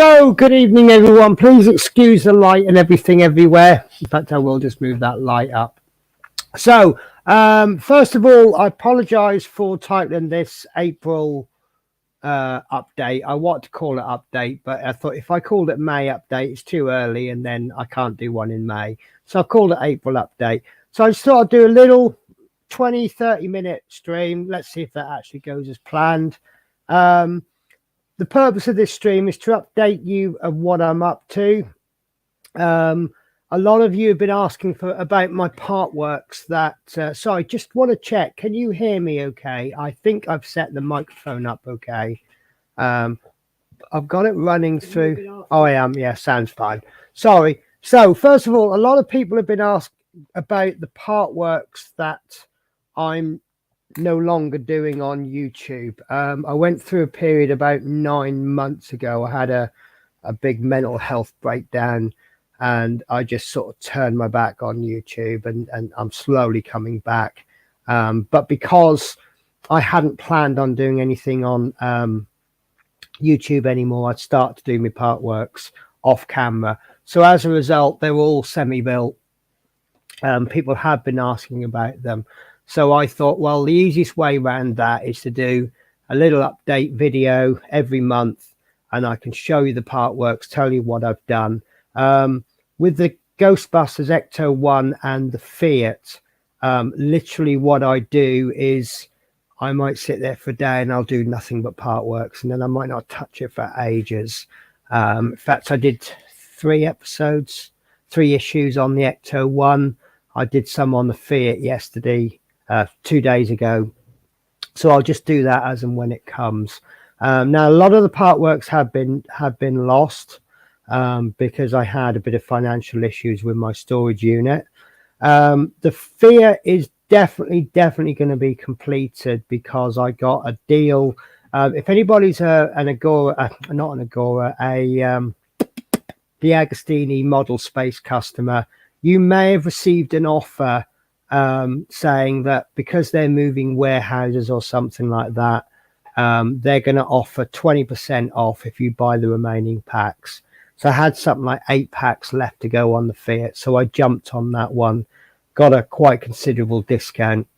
So, good evening, everyone. Please excuse the light and everything everywhere. In fact, I will just move that light up. So, first of all, I apologize for titling this April update. I want to call it update, but I thought if I called it May update, it's too early, and then I can't do one in May. So I called it April update. So I just thought I'd do a little 20-30 minute stream. Let's see if that actually goes as planned. The purpose of this stream is to update you of what I'm up to. A lot of you have been asking about my part works that, sorry, just want to check. Can you hear me okay? I think I've set the microphone up okay. I've got it running through. Oh, I am. Yeah, sounds fine. Sorry. So first of all, a lot of people have been asked about the part works that I'm no longer doing on YouTube. I went through a period about 9 months ago. I had a big mental health breakdown, and I just sort of turned my back on YouTube, and I'm slowly coming back. But because I hadn't planned on doing anything on YouTube anymore, I'd start to do my part works off camera. So as a result, they were all semi-built. People have been asking about them. So I thought, well, the easiest way around that is to do a little update video every month, and I can show you the part works, tell you what I've done. With the Ghostbusters Ecto 1 and the Fiat, literally what I do is I might sit there for a day and I'll do nothing but part works, and then I might not touch it for ages. In fact, I did 3 issues on the Ecto 1. I did some on the Fiat yesterday. 2 days ago, so I'll just do that as and when it comes. Now a lot of the part works have been lost because I had a bit of financial issues with my storage unit. The Fiat is definitely going to be completed because I got a deal. If anybody's an Agora, not an Agora, the Agostini model space customer, you may have received an offer saying that because they're moving warehouses or something like that, they're going to offer 20% off if you buy the remaining packs. So I had something like 8 packs left to go on the Fiat, so I jumped on that one, got a quite considerable discount,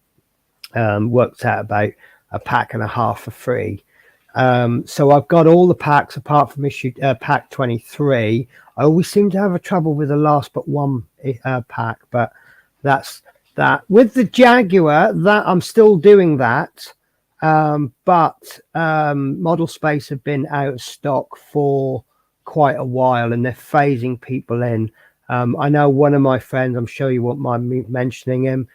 worked out about a pack and a half for free. So I've got all the packs apart from issue pack 23. I always seem to have a trouble with the last but one pack, but that's that. With the Jaguar, that I'm still doing that, but Model Space have been out of stock for quite a while, and they're phasing people in. I know one of my friends, I'm sure you won't mind me mentioning him,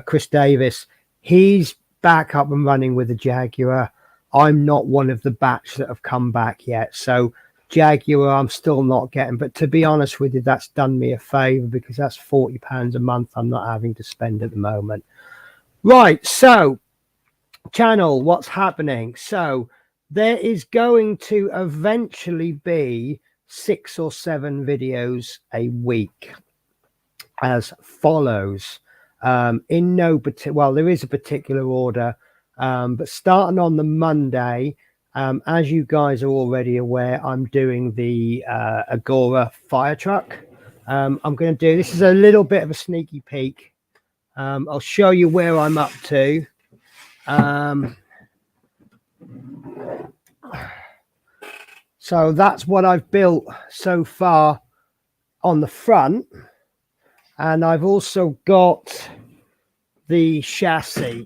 Chris Davis, he's back up and running with the Jaguar. I'm not one of the batch that have come back yet, so Jaguar I'm still not getting, but to be honest with you, that's done me a favor because that's £40 a month I'm not having to spend at the moment. Right, so channel, what's happening? So there is going to eventually be 6 or 7 videos a week as follows, in no particular, well, there is a particular order, but starting on the Monday, as you guys are already aware, I'm doing the Agora fire truck. I'm going to do, this is a little bit of a sneaky peek. I'll show you where I'm up to. So that's what I've built so far on the front. And I've also got the chassis.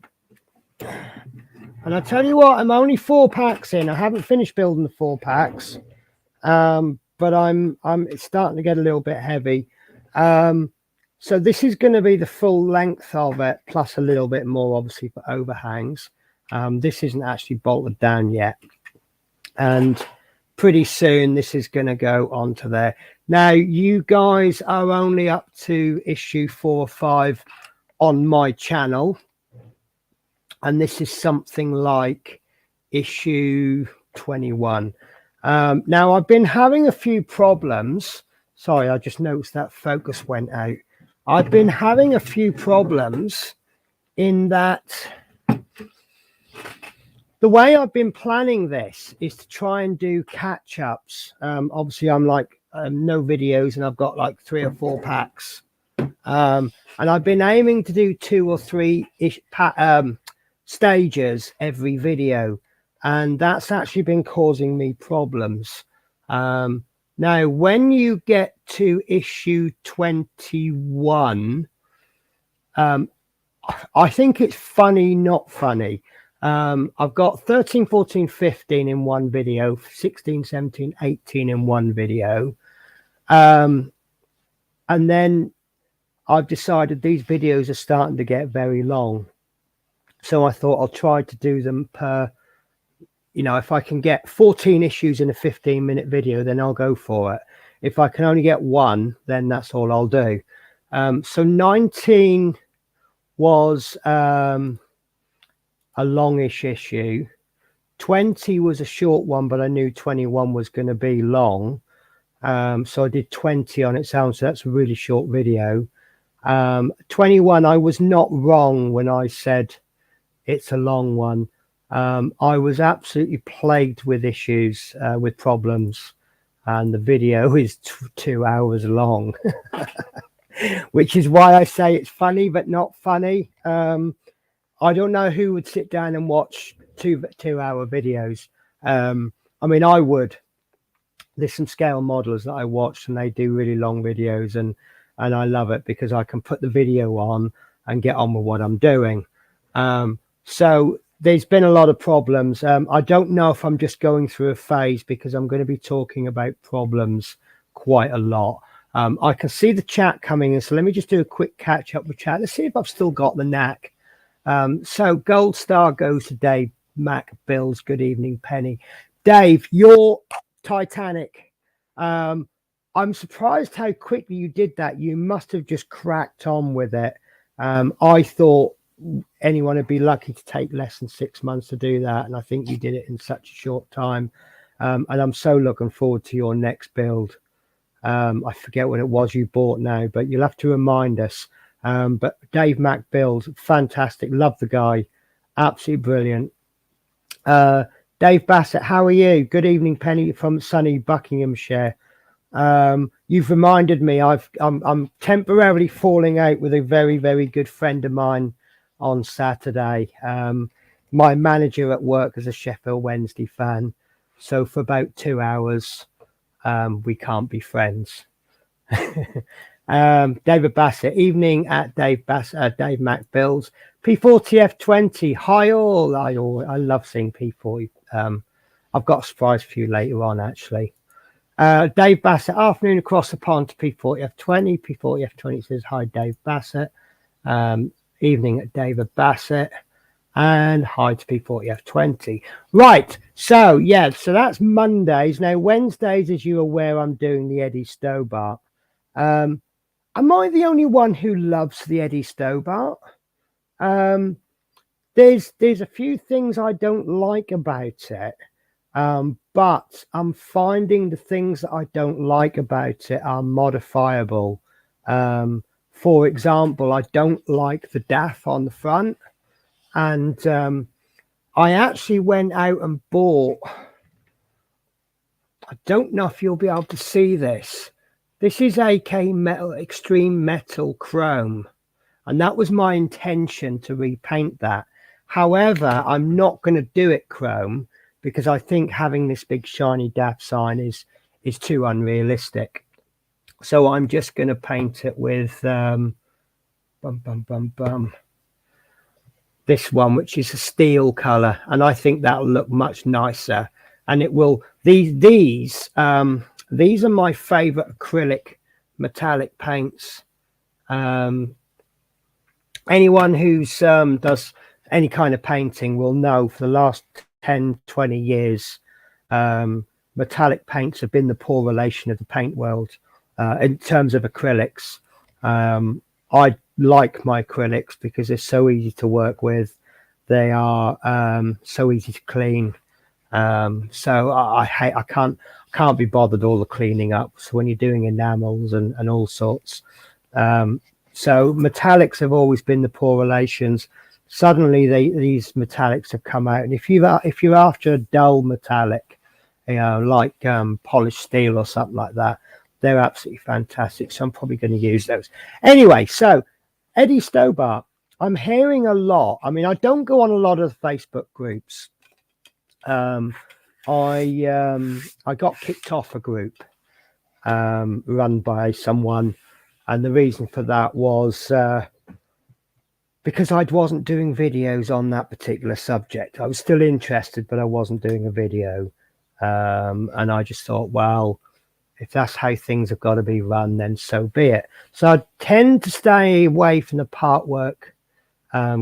And I tell you what, I'm only 4 packs in. I haven't finished building the 4 packs, but it's starting to get a little bit heavy. So this is going to be the full length of it, plus a little bit more, obviously, for overhangs. This isn't actually bolted down yet, and pretty soon this is going to go onto there. Now, you guys are only up to issue 4 or 5 on my channel. And this is something like issue 21. Now, I've been having a few problems. Sorry, I just noticed that focus went out. I've been having a few problems in that the way I've been planning this is to try and do catch-ups. Obviously, I'm like no videos, and I've got like 3 or 4 packs. And I've been aiming to do 2 or 3 stages every video, and that's actually been causing me problems. Now, when you get to issue 21, I think it's funny, not funny. I've got 13, 14, 15 in one video, 16, 17, 18 in one video. And then I've decided these videos are starting to get very long. So I thought I'll try to do them per, you know, if I can get 14 issues in a 15-minute video, then I'll go for it. If I can only get 1, then that's all I'll do. So 19 was a longish issue. 20 was a short one, but I knew 21 was going to be long. So I did 20 on its own. So that's a really short video. 21, I was not wrong when I said it's a long one. I was absolutely plagued with issues, with problems, and the video is 2 hours long, which is why I say it's funny but not funny. I don't know who would sit down and watch 2-hour videos. I mean, I would. There's some scale modelers that I watch, and they do really long videos, and I love it because I can put the video on and get on with what I'm doing. So there's been a lot of problems. I don't know if I'm just going through a phase, because I'm going to be talking about problems quite a lot. I can see the chat coming in, so let me just do a quick catch up with chat. Let's see if I've still got the knack. So gold star goes to Dave Mac Bills. Good evening, Penny. Dave, you're Titanic. I'm surprised how quickly you did that. You must have just cracked on with it. I thought anyone would be lucky to take less than 6 months to do that, and I think you did it in such a short time. And I'm so looking forward to your next build. I forget what it was you bought now, but you'll have to remind us. But Dave Mac build, fantastic. Love the guy, absolutely brilliant. Dave Bassett, how are you? Good evening, Penny from sunny Buckinghamshire. You've reminded me I'm temporarily falling out with a very, very good friend of mine on Saturday. My manager at work is a Sheffield Wednesday fan, so for about 2 hours we can't be friends. David Bassett, evening at Dave Bassett, Dave Mac Bills. P40F20, hi all. I love seeing P40. I've got a surprise for you later on, actually. Dave Bassett, afternoon across the pond to P40F20. P40F20 says, hi, Dave Bassett. Evening at David Bassett. And hi to P40F20. Right, so, yeah, so that's Mondays. Now, Wednesdays, as you're aware, I'm doing the Eddie Stobart. Am I the only one who loves the Eddie Stobart? There's a few things I don't like about it. But I'm finding the things that I don't like about it are modifiable. For example, I don't like the DAF on the front, and I actually went out and bought, I don't know if you'll be able to see this. This is AK Metal Extreme Metal Chrome, and that was my intention to repaint that. However, I'm not going to do it chrome, because I think having this big shiny DAF sign is too unrealistic. So I'm just going to paint it with this one, which is a steel color, and I think that'll look much nicer. And it will. These are my favorite acrylic metallic paints. Anyone who's does any kind of painting will know for the last 10-20 years metallic paints have been the poor relation of the paint world in terms of acrylics. I like my acrylics because they're so easy to work with. They are so easy to clean. So I can't be bothered all the cleaning up. So when you're doing enamels and all sorts, so metallics have always been the poor relations. suddenly these metallics have come out. And if you're after a dull metallic, you know, like polished steel or something like that, they're absolutely fantastic. So I'm probably going to use those anyway. So Eddie Stobart, I'm hearing a lot. I mean, I don't go on a lot of Facebook groups. I got kicked off a group run by someone, and the reason for that was because I wasn't doing videos on that particular subject. I was still interested, but I wasn't doing a video, and I just thought, well, if that's how things have got to be run, then so be it. So I tend to stay away from the part work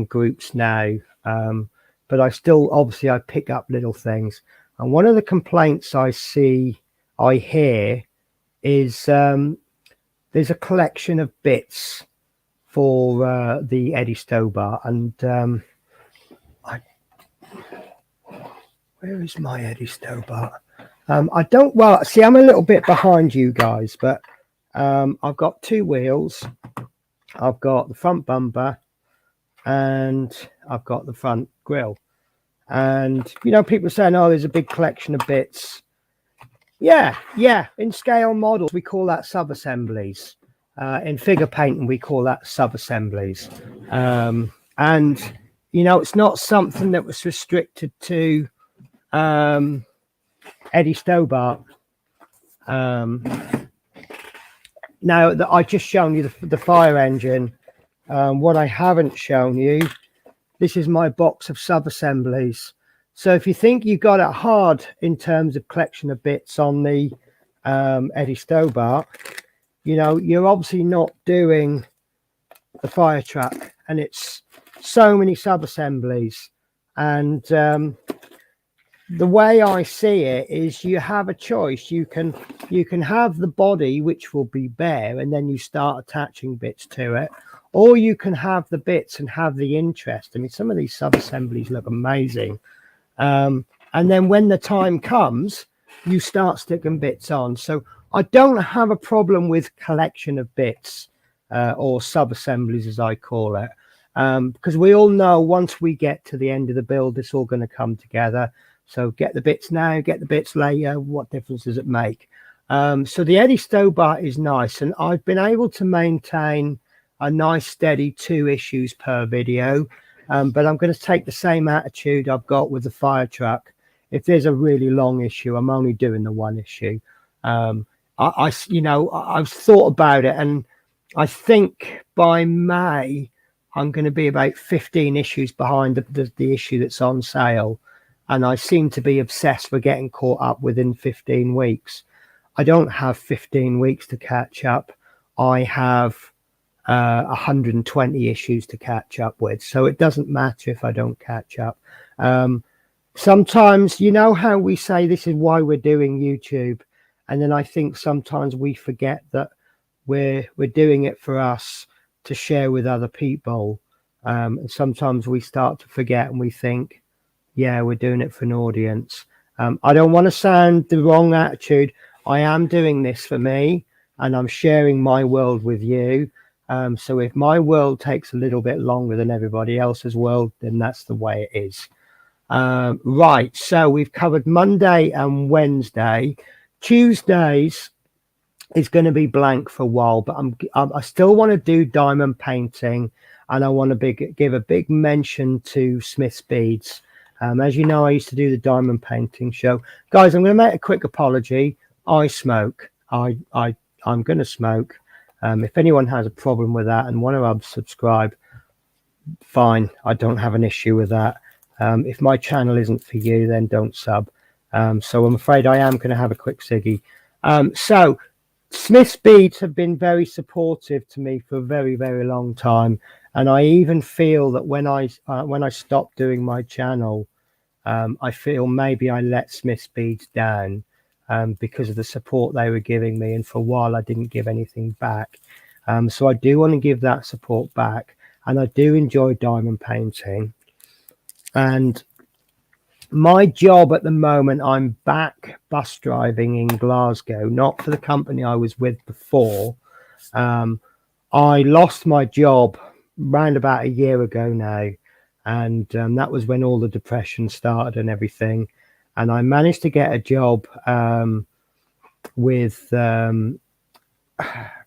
groups now, but I still, obviously, I pick up little things. And one of the complaints I hear is there's a collection of bits for the Eddie Stobart, and where is my Eddie Stobart? I don't, well, see, I'm a little bit behind you guys, but I've got two wheels, I've got the front bumper, and I've got the front grille. And you know, people are saying, oh, there's a big collection of bits. Yeah, in scale models we call that sub-assemblies. In figure painting we call that sub-assemblies. And you know, it's not something that was restricted to Eddie Stobart. Now that I just shown you the fire engine, what I haven't shown you, this is my box of sub-assemblies. So if you think you got it hard in terms of collection of bits on the Eddie Stobart, you know, you're obviously not doing the fire truck, and it's so many sub-assemblies. And the way I see it is you have a choice. You can have the body, which will be bare, and then you start attaching bits to it, or you can have the bits and have the interest. I mean, some of these sub-assemblies look amazing. And then when the time comes, you start sticking bits on. So I don't have a problem with collection of bits or sub-assemblies, as I call it, because we all know once we get to the end of the build, it's all going to come together. So get the bits now, get the bits later. What difference does it make? So the Eddie Stobart is nice, and I've been able to maintain a nice steady 2 issues per video. But I'm going to take the same attitude I've got with the fire truck. If there's a really long issue, I'm only doing the 1 issue. You know, I've thought about it, and I think by May I'm going to be about 15 issues behind the issue that's on sale, and I seem to be obsessed with getting caught up within 15 weeks. I don't have 15 weeks to catch up. I have 120 issues to catch up with, so it doesn't matter if I don't catch up. Sometimes, you know how we say this is why we're doing YouTube, and then I think sometimes we forget that we're doing it for us to share with other people, and sometimes we start to forget and we think, yeah, we're doing it for an audience. I don't want to sound the wrong attitude. I am doing this for me, and I'm sharing my world with you. So if my world takes a little bit longer than everybody else's world, then that's the way it is. Right, so we've covered Monday and Wednesday. Tuesdays is going to be blank for a while, but I still want to do diamond painting, and I want to give a big mention to Smith's Beads. As you know, I used to do the diamond painting show. Guys, I'm going to make a quick apology. I smoke. I'm going to smoke. If anyone has a problem with that and want to unsubscribe, fine. I don't have an issue with that. If my channel isn't for you, then don't sub. So I'm afraid I am going to have a quick ciggy. So Smith's Beads have been very supportive to me for a very, very long time. And I even feel that when I stopped doing my channel, I feel maybe I let Smith's Beads down. Because of the support they were giving me, and for a while I didn't give anything back. So I do want to give that support back, and I do enjoy diamond painting. And my job at the moment, I'm back bus driving in Glasgow, not for the company I was with before. I lost my job around about a year ago now, and that was when all the depression started and everything. And I managed to get a job with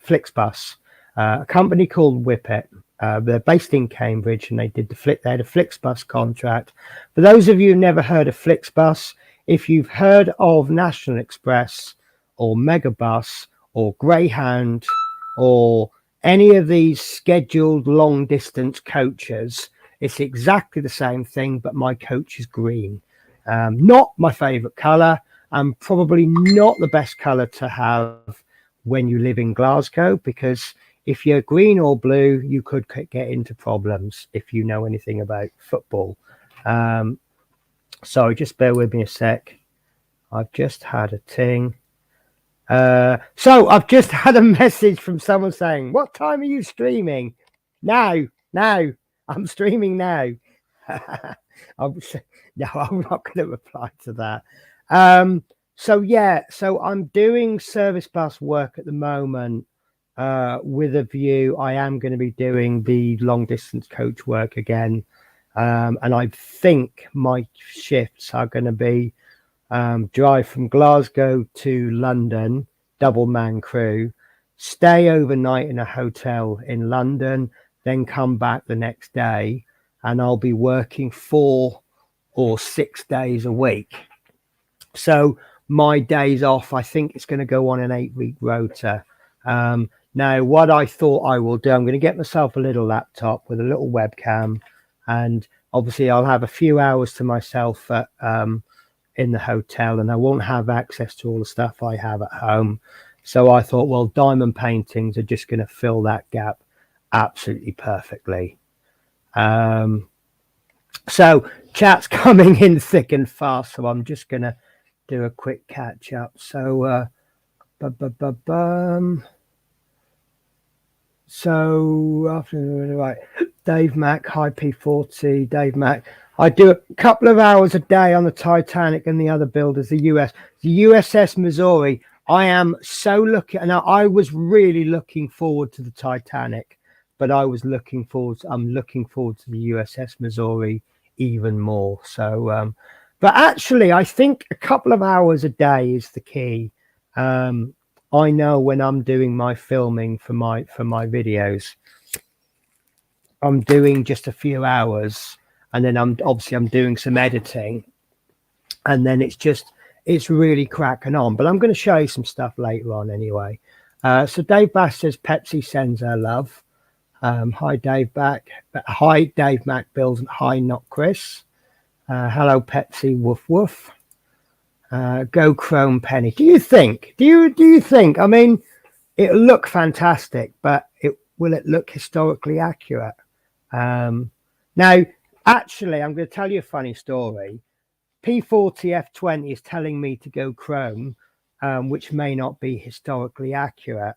Flixbus, a company called Whippet. They're based in Cambridge, and they had a Flixbus contract. For those of you who never heard of Flixbus, if you've heard of National Express or Megabus or Greyhound or any of these scheduled long distance coaches, it's exactly the same thing, but my coach is green. Not my favorite color, and probably not the best color to have when you live in Glasgow, because if you're green or blue, you could get into problems if you know anything about football. So just bear with me a sec. I've just had a ting. So I've just had a message from someone saying, what time are you streaming? Now. I'm streaming now. No, I'm not going to reply to that. So I'm doing service bus work at the moment with a view. I am going to be doing the long distance coach work again. And I think my shifts are going to be drive from Glasgow to London, double man crew, stay overnight in a hotel in London, then come back the next day, and I'll be working 4 or 6 days a week. So my days off, I think it's going to go on an 8-week rota. Now, what I thought I will do, I'm going to get myself a little laptop with a little webcam, and obviously I'll have a few hours to myself at, in the hotel, and I won't have access to all the stuff I have at home. So I thought, well, diamond paintings are just going to fill that gap absolutely perfectly. So chat's coming in thick and fast, so I'm just going to do a quick catch up. So so after, right, Dave Mack, hi P40, Dave Mack. I do a couple of hours a day on the Titanic and the other builders, the USS Missouri. I am so looking, and I was really looking forward to the Titanic, but I'm looking forward to the USS Missouri even more. So, but actually, I think a couple of hours a day is the key. I know when I'm doing my filming for my videos, I'm doing just a few hours, and then I'm doing some editing, and then it's really cracking on. But I'm going to show you some stuff later on anyway. So Dave Bass says Pepsi sends her love. Hi Dave Back. Hi Dave Mac Bills, and hi not Chris. Hello Pepsi woof woof. Go Chrome Penny. Do you think? I mean, it'll look fantastic, but will it look historically accurate? Now, actually, I'm going to tell you a funny story. P40F20 is telling me to go Chrome, which may not be historically accurate.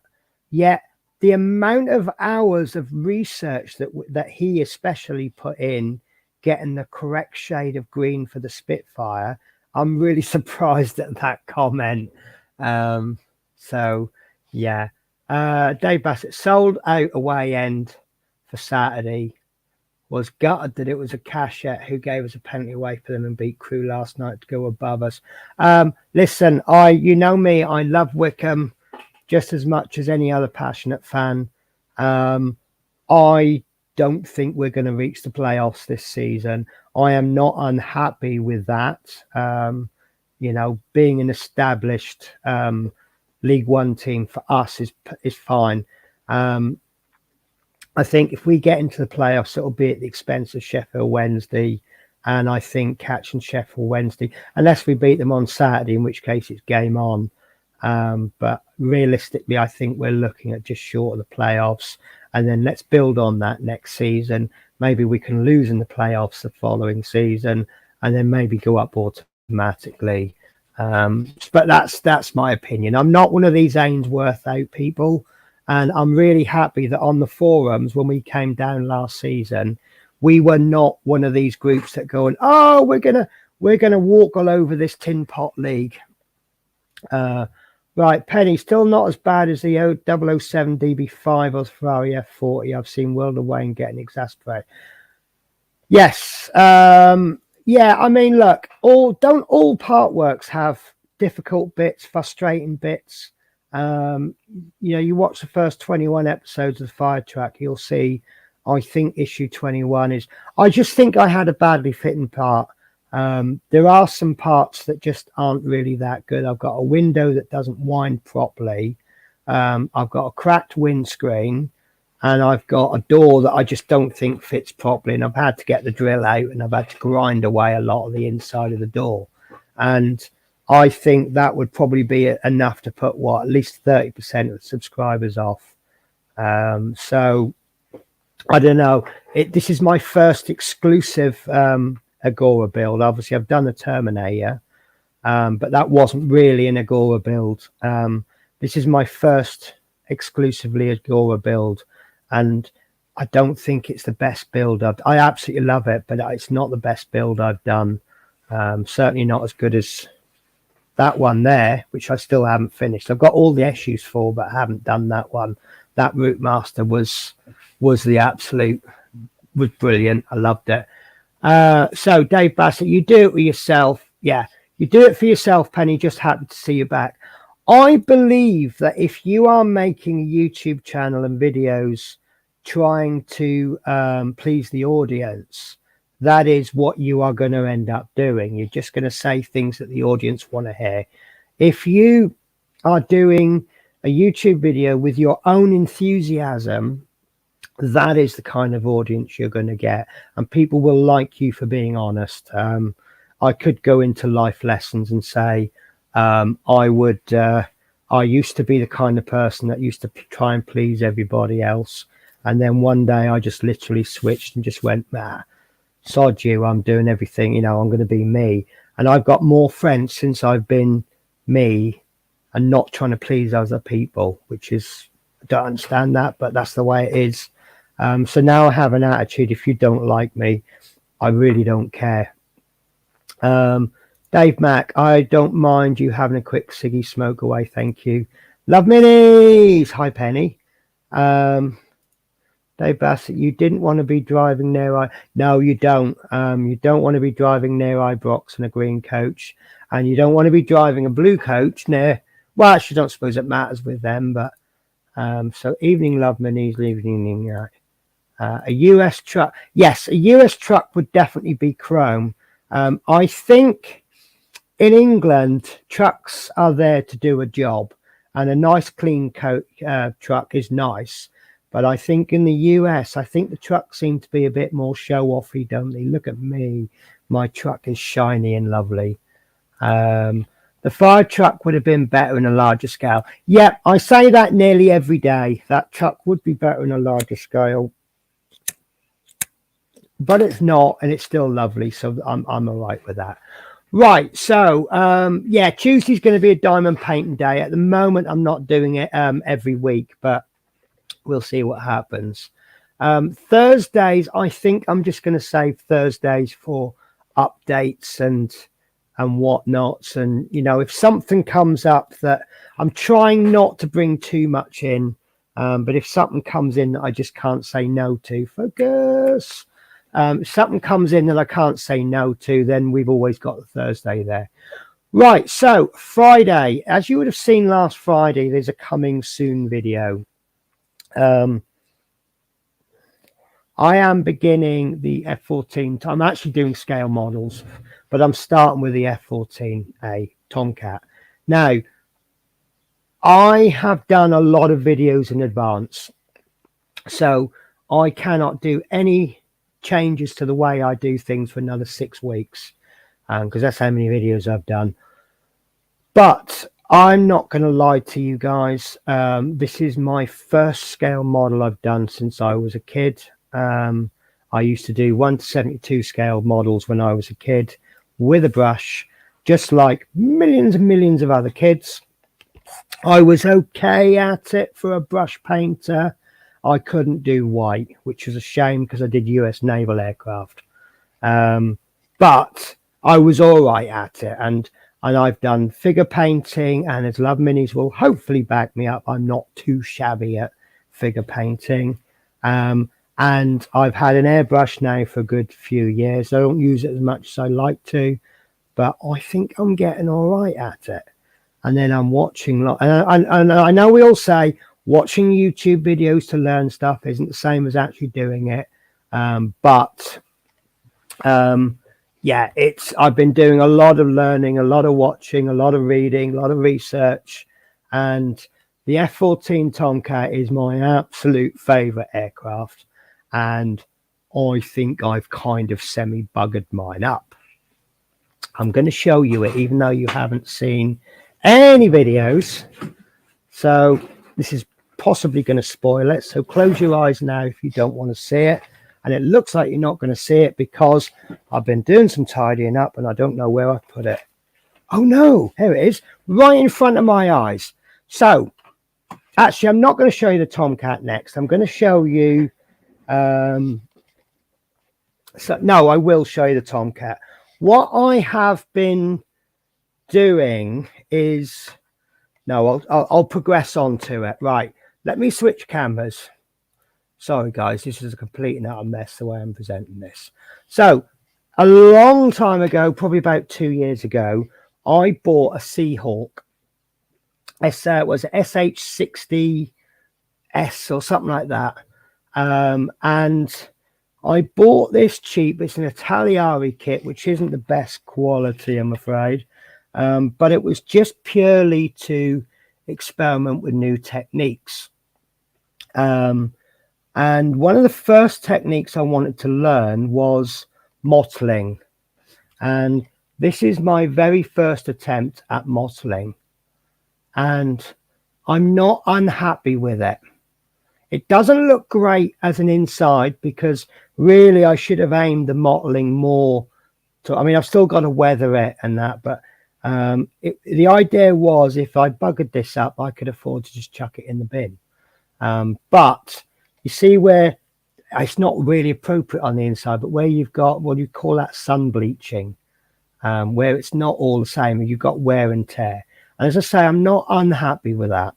Yet the amount of hours of research that he especially put in getting the correct shade of green for the Spitfire, I'm really surprised at that comment. So yeah, Dave Bassett sold out away end for Saturday. Was gutted that it was a cachette who gave us a penalty away for them and beat Crew last night to go above us. Listen, you know me, I love Wickham just as much as any other passionate fan. I don't think we're going to reach the playoffs this season. I am not unhappy with that. You know, being an established League One team for us is fine. I think if we get into the playoffs, it'll be at the expense of Sheffield Wednesday, and I think catching Sheffield Wednesday, unless we beat them on Saturday, in which case it's game on. But realistically, I think we're looking at just short of the playoffs, and then let's build on that next season. Maybe we can lose in the playoffs the following season, and then maybe go up automatically. But that's my opinion. I'm not one of these Ainsworth out people. And I'm really happy that on the forums, when we came down last season, we were not one of these groups that going, oh, we're gonna walk all over this tin pot league. Right, Penny, still not as bad as the 007 DB5 or Ferrari F40. I've seen World of Wayne getting exasperated. Yes. Yeah, I mean, look, don't all part works have difficult bits, frustrating bits? You know, you watch the first 21 episodes of the Fire Track, you'll see, I think issue 21 is, I just think I had a badly fitting part. There are some parts that just aren't really that good. I've got a window that doesn't wind properly. I've got a cracked windscreen, and I've got a door that I just don't think fits properly, and I've had to get the drill out, and I've had to grind away a lot of the inside of the door. And I think that would probably be enough to put at least 30% of the subscribers off. So I don't know. This is my first exclusive Agora build. Obviously, I've done a Terminator, but that wasn't really an Agora build. This is my first exclusively Agora build, and I don't think it's the best build I absolutely love it, but it's not the best build I've done. Certainly not as good as that one there, which I still haven't finished. I've got all the issues for, but I haven't done that one. That Route Master was brilliant. I loved it. So Dave Bassett, you do it with yourself. Yeah, you do it for yourself, Penny. Just happy to see you back. I believe that if you are making a YouTube channel and videos trying to please the audience, that is what you are going to end up doing. You're just going to say things that the audience want to hear. If you are doing a YouTube video with your own enthusiasm, that is the kind of audience you're going to get, and people will like you for being honest. I could go into life lessons and say, I used to be the kind of person that used to try and please everybody else, and then one day I just literally switched and just went, nah, sod you, I'm doing everything, you know, I'm going to be me. And I've got more friends since I've been me and not trying to please other people, which is, I don't understand that, but that's the way it is. So now I have an attitude, if you don't like me, I really don't care. Dave Mack, I don't mind you having a quick ciggy smoke away, thank you. Love minis. Hi Penny. Dave Bassett, you didn't want to be driving near no, you don't. You don't want to be driving near Ibrox in a green coach, and you don't want to be driving a blue coach near, well, actually don't suppose it matters with them, but so evening love minis, evening a US truck. Yes, a US truck would definitely be chrome. I think in England, trucks are there to do a job, and a nice clean coat truck is nice. But I think in the US, I think the trucks seem to be a bit more show-offy, don't they? Look at me. My truck is shiny and lovely. The fire truck would have been better in a larger scale. Yeah, I say that nearly every day. That truck would be better in a larger scale. But it's not, and it's still lovely, so I'm all right with that. Right, so yeah, Tuesday's going to be a diamond painting day. At the moment, I'm not doing it every week, but we'll see what happens. Thursdays, I think I'm just going to save Thursdays for updates and whatnots. And, you know, if something comes up that I'm trying not to bring too much in, but if something comes in that I just can't say no to, focus. If something comes in that I can't say no to, then we've always got the Thursday there. Right, so Friday, as you would have seen last Friday, there's a coming soon video. I am beginning the F14. I'm actually doing scale models, but I'm starting with the F14A Tomcat. Now, I have done a lot of videos in advance, so I cannot do any changes to the way I do things for another 6 weeks, because that's how many videos I've done. But I'm not going to lie to you guys. This is my first scale model I've done since I was a kid. I used to do 1:72 scale models when I was a kid with a brush, just like millions and millions of other kids. I was okay at it for a brush painter. I couldn't do white, which was a shame because I did US naval aircraft. But I was all right at it. And I've done figure painting, and as Love Minis will hopefully back me up, I'm not too shabby at figure painting. and I've had an airbrush now for a good few years. I don't use it as much as I like to, but I think I'm getting all right at it. And then I'm watching, and I know we all say watching YouTube videos to learn stuff isn't the same as actually doing it. Yeah, I've been doing a lot of learning, a lot of watching, a lot of reading, a lot of research, and the F-14 Tomcat is my absolute favorite aircraft, and I think I've kind of semi-buggered mine up. I'm going to show you it, even though you haven't seen any videos. So this is possibly going to spoil it. So close your eyes now if you don't want to see it. And it looks like you're not going to see it because I've been doing some tidying up and I don't know where I put it. Oh no, here it is, right in front of my eyes. So actually, I'm not going to show you the Tomcat next. I'm going to show you, no, I will show you the Tomcat. What I have been doing is, no, I'll progress on to it. Right, let me switch cameras. Sorry guys, this is a complete and utter mess the way I'm presenting this. So a long time ago, probably about 2 years ago, I bought a Seahawk. It was SH60S or something like that. And I bought this cheap. It's an Italiari kit, which isn't the best quality, I'm afraid. But it was just purely to experiment with new techniques. And one of the first techniques I wanted to learn was mottling. And this is my very first attempt at mottling. And I'm not unhappy with it. It doesn't look great as an inside because really I should have aimed the mottling more to, I mean, I've still got to weather it and that, but the idea was if I buggered this up, I could afford to just chuck it in the bin. But you see where it's not really appropriate on the inside, but where you've got what you call that sun bleaching, where it's not all the same, and you've got wear and tear. And as I say, I'm not unhappy with that.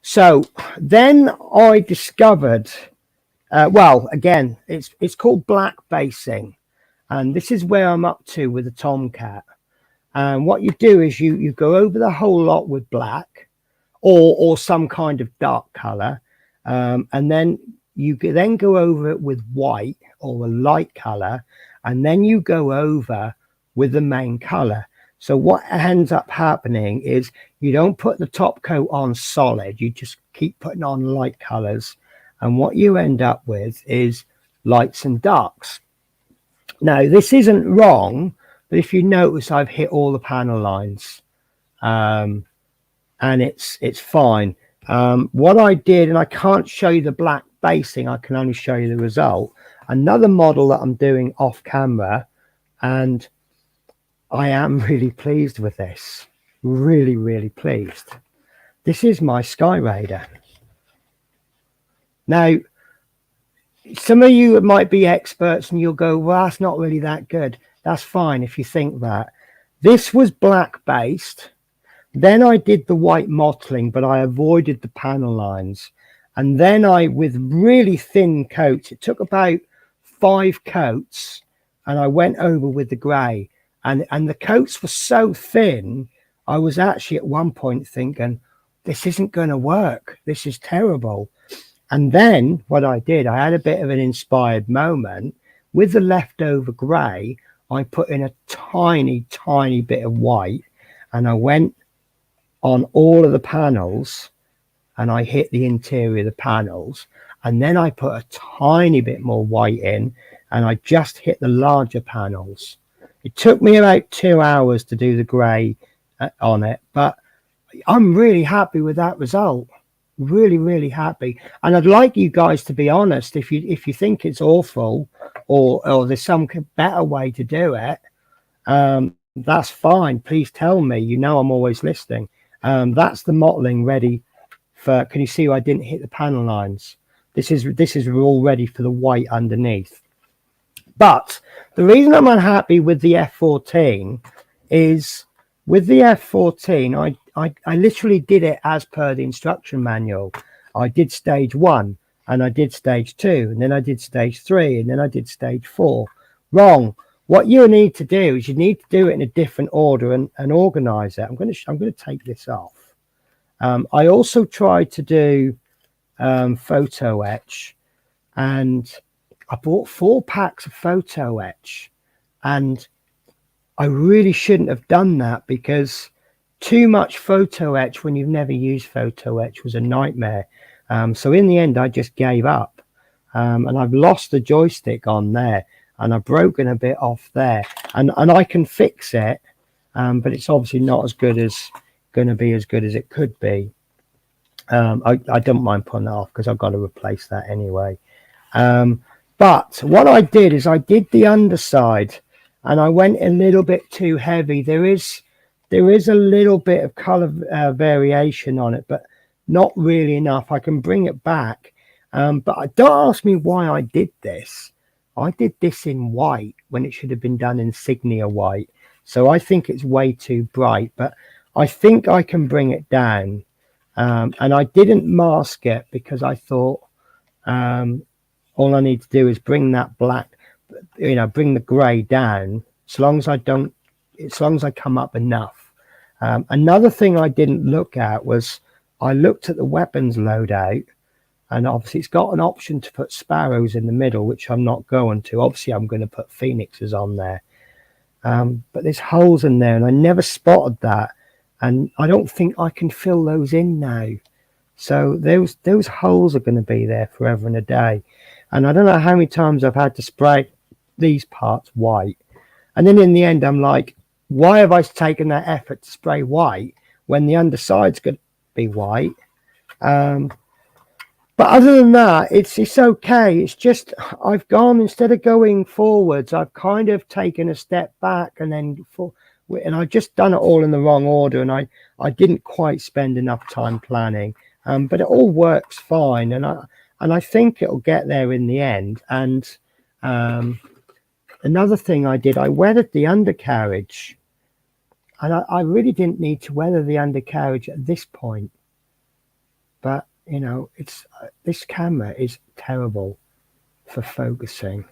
So then I discovered, well, again, it's called black basing, and this is where I'm up to with the Tomcat. And what you do is you go over the whole lot with black or some kind of dark color. And then you then go over it with white or a light color, and then you go over with the main color. So what ends up happening is you don't put the top coat on solid, you just keep putting on light colors, and what you end up with is lights and darks. Now this isn't wrong, but if you notice, I've hit all the panel lines, and it's fine. What I did, and I can't show you the black basing, I can only show you the result. Another model that I'm doing off camera, and I am really pleased with this. Really, really pleased. This is my Skyraider. Now, some of you might be experts and you'll go, well, that's not really that good. That's fine if you think that. This was black based. Then I did the white mottling, but I avoided the panel lines. And then with really thin coats, it took about 5 coats, and I went over with the grey. And the coats were so thin, I was actually at one point thinking, this isn't going to work. This is terrible. And then what I did, I had a bit of an inspired moment. With the leftover grey, I put in a tiny, tiny bit of white, and I went on all of the panels, and I hit the interior of the panels, and then I put a tiny bit more white in, and I just hit the larger panels. It took me about 2 hours to do the grey on it, but I'm really happy with that result. Really, really happy. And I'd like you guys to be honest. If you think it's awful, or there's some better way to do it, that's fine. Please tell me. You know I'm always listening. That's the mottling ready for. Can you see I didn't hit the panel lines? This is all ready for the white underneath. But the reason I'm unhappy with the F-14 is with the F-14, I literally did it as per the instruction manual. I did stage 1, and I did stage 2, and then I did stage 3, and then I did stage 4. Wrong. What you need to do is you need to do it in a different order and organize it. I'm going to take this off. I also tried to do photo etch, and I bought 4 packs of photo etch, and I really shouldn't have done that, because too much photo etch when you've never used photo etch was a nightmare. So in the end, I just gave up, and I've lost the joystick on there, and I've broken a bit off there, and I can fix it, but it's obviously not as good as going to be as good as it could be. I don't mind putting that off because I've got to replace that anyway. But what I did is I did the underside, and I went a little bit too heavy. There is a little bit of color variation on it, but not really enough. I can bring it back, but don't ask me why I did this. I did this in white when it should have been done insignia white. So I think it's way too bright, but I think I can bring it down. And I didn't mask it because I thought all I need to do is bring that black, bring the grey down, as long as I come up enough. Another thing I didn't look at was I looked at the weapons loadout, and obviously it's got an option to put sparrows in the middle, which I'm not going to. Obviously I'm going to put phoenixes on there, but there's holes in there, and I never spotted that, and I don't think I can fill those in now. So those holes are going to be there forever and a day, and I don't know how many times I've had to spray these parts white, and then in the end I'm like, why have I taken that effort to spray white when the underside's going to be white? But other than that, it's okay. It's just I've gone, instead of going forwards, I've kind of taken a step back, and then I've just done it all in the wrong order, and I didn't quite spend enough time planning. But it all works fine, and I think it'll get there in the end. And another thing I did, I weathered the undercarriage, and I really didn't need to weather the undercarriage at this point, but it's this camera is terrible for focusing,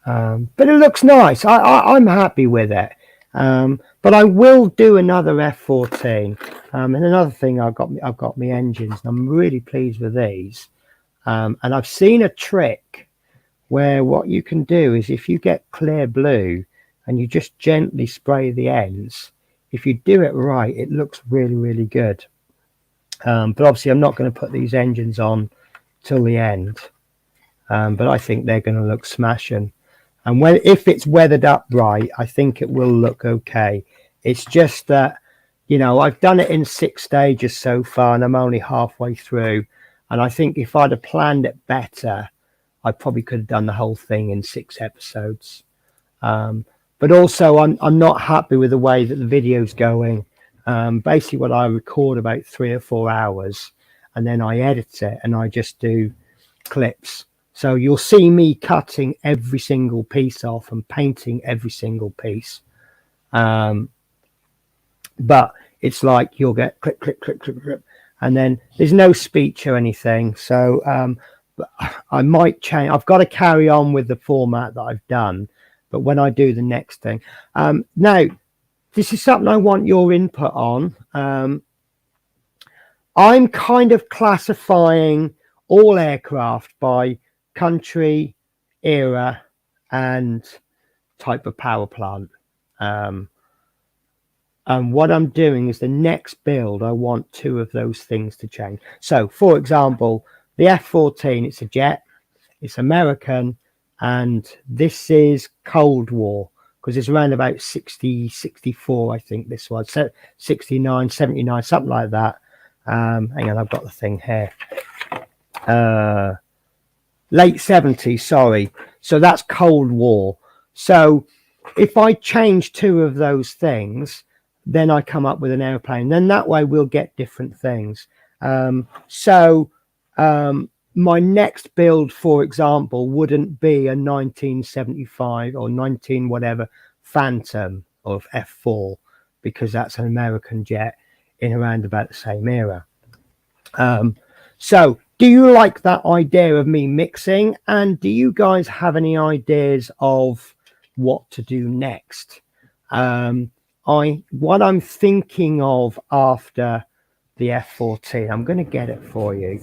but it looks nice. I'm happy with it, but I will do another F14, and another thing, I've got my engines, and I'm really pleased with these, and I've seen a trick where what you can do is, if you get clear blue and you just gently spray the ends, if you do it right, it looks really, really good. But obviously I'm not going to put these engines on till the end, but I think they're going to look smashing, and if it's weathered up right, I think it will look okay. It's just that I've done it in 6 stages so far, and I'm only halfway through, and I think if I'd have planned it better, I probably could have done the whole thing in 6 episodes. But also I'm not happy with the way that the video's going. Basically what I record about 3 or 4 hours, and then I edit it, and I just do clips. So you'll see me cutting every single piece off and painting every single piece. But it's like you'll get clip, clip, clip, clip, clip, and then there's no speech or anything. So I might change. I've got to carry on with the format that I've done, but when I do the next thing, now this is something I want your input on. I'm kind of classifying all aircraft by country, era, and type of power plant. And what I'm doing is, the next build, I want 2 of those things to change. So, for example, the F-14, it's a jet, it's American, and this is Cold War, because it's around about 60, 64, I think this was, 69, 79, something like that. Hang on, I've got the thing here. Late 70s, sorry. So that's Cold War. So if I change 2 of those things, then I come up with an airplane. Then that way we'll get different things. My next build, for example, wouldn't be a 1975 or 19 whatever Phantom of F4, because that's an American jet in around about the same era. So do you like that idea of me mixing? And do you guys have any ideas of what to do next? What I'm thinking of after the F14, I'm going to get it for you.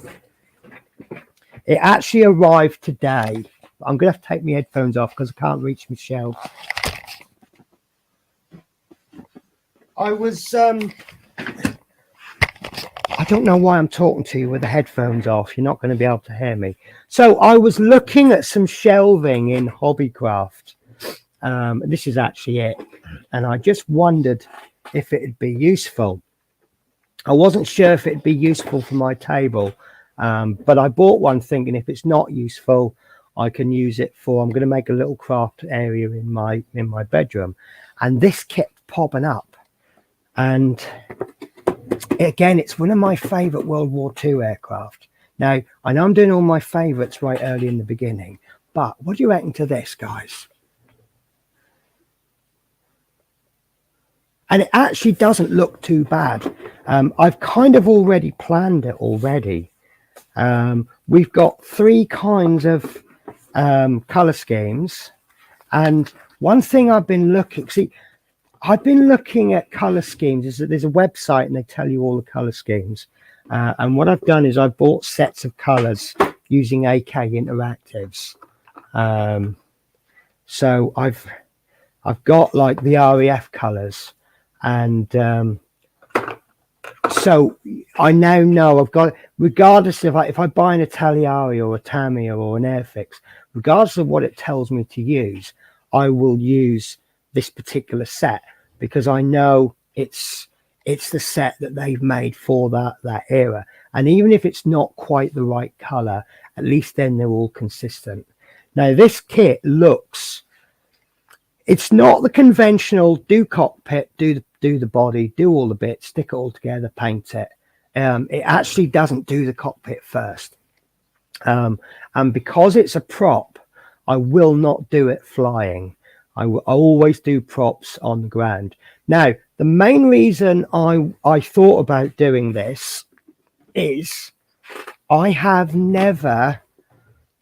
It actually arrived today. I'm going to have to take my headphones off because I can't reach my shelf. I don't know why I'm talking to you with the headphones off. You're not going to be able to hear me. So I was looking at some shelving in Hobbycraft. This is actually it. And I just wondered if it'd be useful. I wasn't sure if it'd be useful for my table. But I bought one thinking if it's not useful, I can use it for, I'm going to make a little craft area in my bedroom. And this kept popping up. And again, it's one of my favorite World War II aircraft. Now, I know I'm doing all my favorites right early in the beginning, but what do you reckon to this, guys? And it actually doesn't look too bad. I've kind of already planned it already. We've got 3 kinds of color schemes, and one thing I've been looking at color schemes is that there's a website and they tell you all the color schemes, and what I've done is I've bought sets of colors using AK Interactives. So I've got like the RAF colors, and so I now know I've got, regardless if I buy an Italiari or a Tamiya or an Airfix, regardless of what it tells me to use, I will use this particular set because I know it's the set that they've made for that era. And even if it's not quite the right color, at least then they're all consistent. Now this kit looks, it's not the conventional do cockpit, do the body, do all the bits, stick it all together, paint it. It actually doesn't do the cockpit first. And because it's a prop, I will not do it flying. I always do props on the ground. Now, the main reason I thought about doing this is I have never,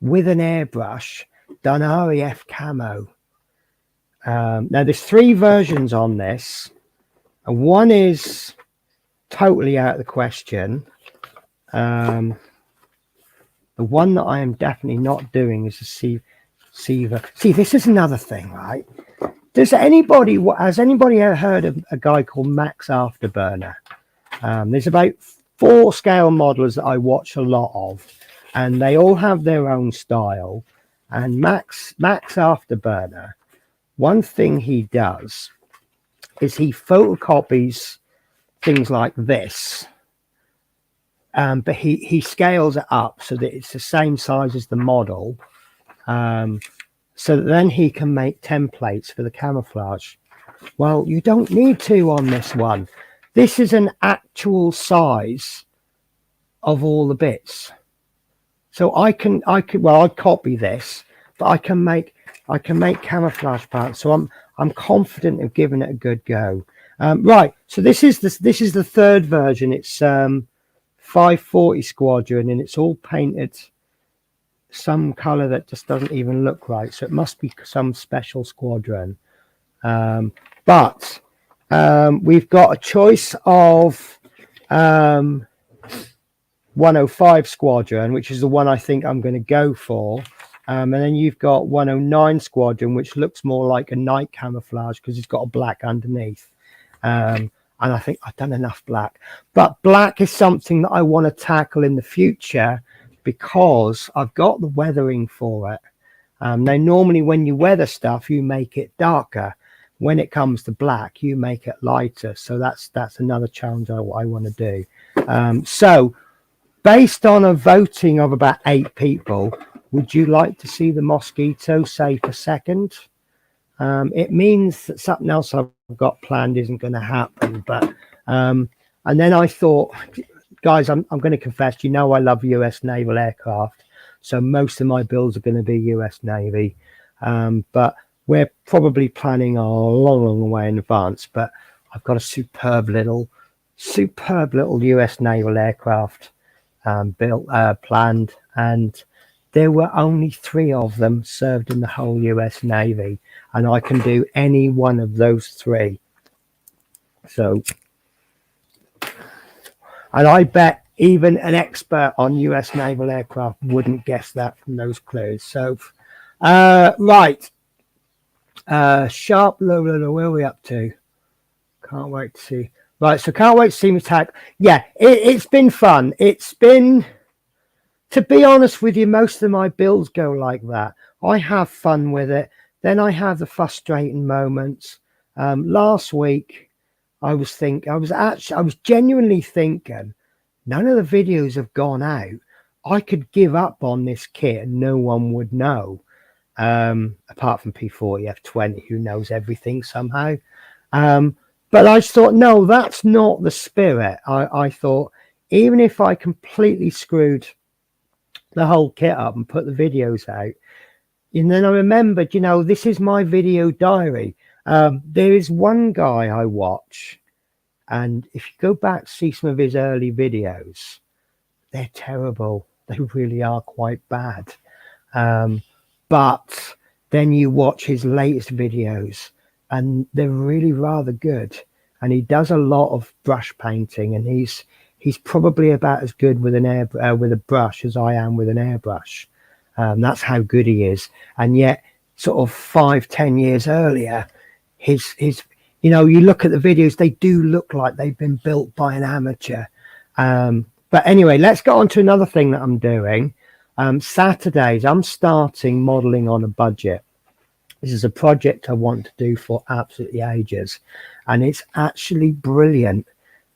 with an airbrush, done RAF camo. Now, there's 3 versions on this. And one is totally out of the question. The one that I am definitely not doing is the Seaver. See, this is another thing, right? Has anybody ever heard of a guy called Max Afterburner? There's about 4 scale modelers that I watch a lot of, and they all have their own style. And Max Afterburner, one thing he does is he photocopies things like this, but he scales it up so that it's the same size as the model, so that then he can make templates for the camouflage. Well, you don't need to on this one. This is an actual size of all the bits, so I could I'd copy this, but I can make camouflage parts. So I'm confident of giving it a good go. Right, so this is the 3rd version. It's 540 Squadron, and it's all painted some color that just doesn't even look right, so it must be some special squadron. But we've got a choice of 105 Squadron, which is the one I think I'm going to go for. And then you've got 109 Squadron, which looks more like a night camouflage because it's got a black underneath. And I think I've done enough black. But black is something that I want to tackle in the future because I've got the weathering for it. Now, normally when you weather stuff, you make it darker. When it comes to black, you make it lighter. So that's another challenge I want to do. So based on a voting of about 8 people, would you like to see the Mosquito say for second? It means that something else I've got planned isn't going to happen. But and then I thought, guys, I'm going to confess, you know I love US naval aircraft. So most of my builds are going to be US Navy. But we're probably planning a long way in advance. But I've got a superb little US naval aircraft built, planned, and there were only 3 of them served in the whole US Navy, and I can do any one of those 3. So, and I bet even an expert on US naval aircraft wouldn't guess that from those clues. So, right. Sharp low, where are we up to? Can't wait to see. Right, so can't wait to see me attack. Yeah, it's been fun. It's been, to be honest with you, most of my builds go like that. I have fun with it. Then I have the frustrating moments. Last week, I was genuinely thinking, none of the videos have gone out. I could give up on this kit and no one would know. Apart from P40 F20, who knows everything somehow. But I just thought, no, that's not the spirit. I thought, even if I completely screwed the whole kit up and put the videos out, and then I remembered, you know, this is my video diary. There is one guy I watch, and if you go back to see some of his early videos, they're terrible. They really are quite bad. But then you watch his latest videos and they're really rather good. And he does a lot of brush painting, and he's probably about as good with with a brush as I am with an airbrush. That's how good he is. And yet, sort of 5-10 years earlier, his you know, you look at the videos, they do look like they've been built by an amateur. But anyway, let's get on to another thing that I'm doing. Saturdays, I'm starting modeling on a budget. This is a project I want to do for absolutely ages, and it's actually brilliant.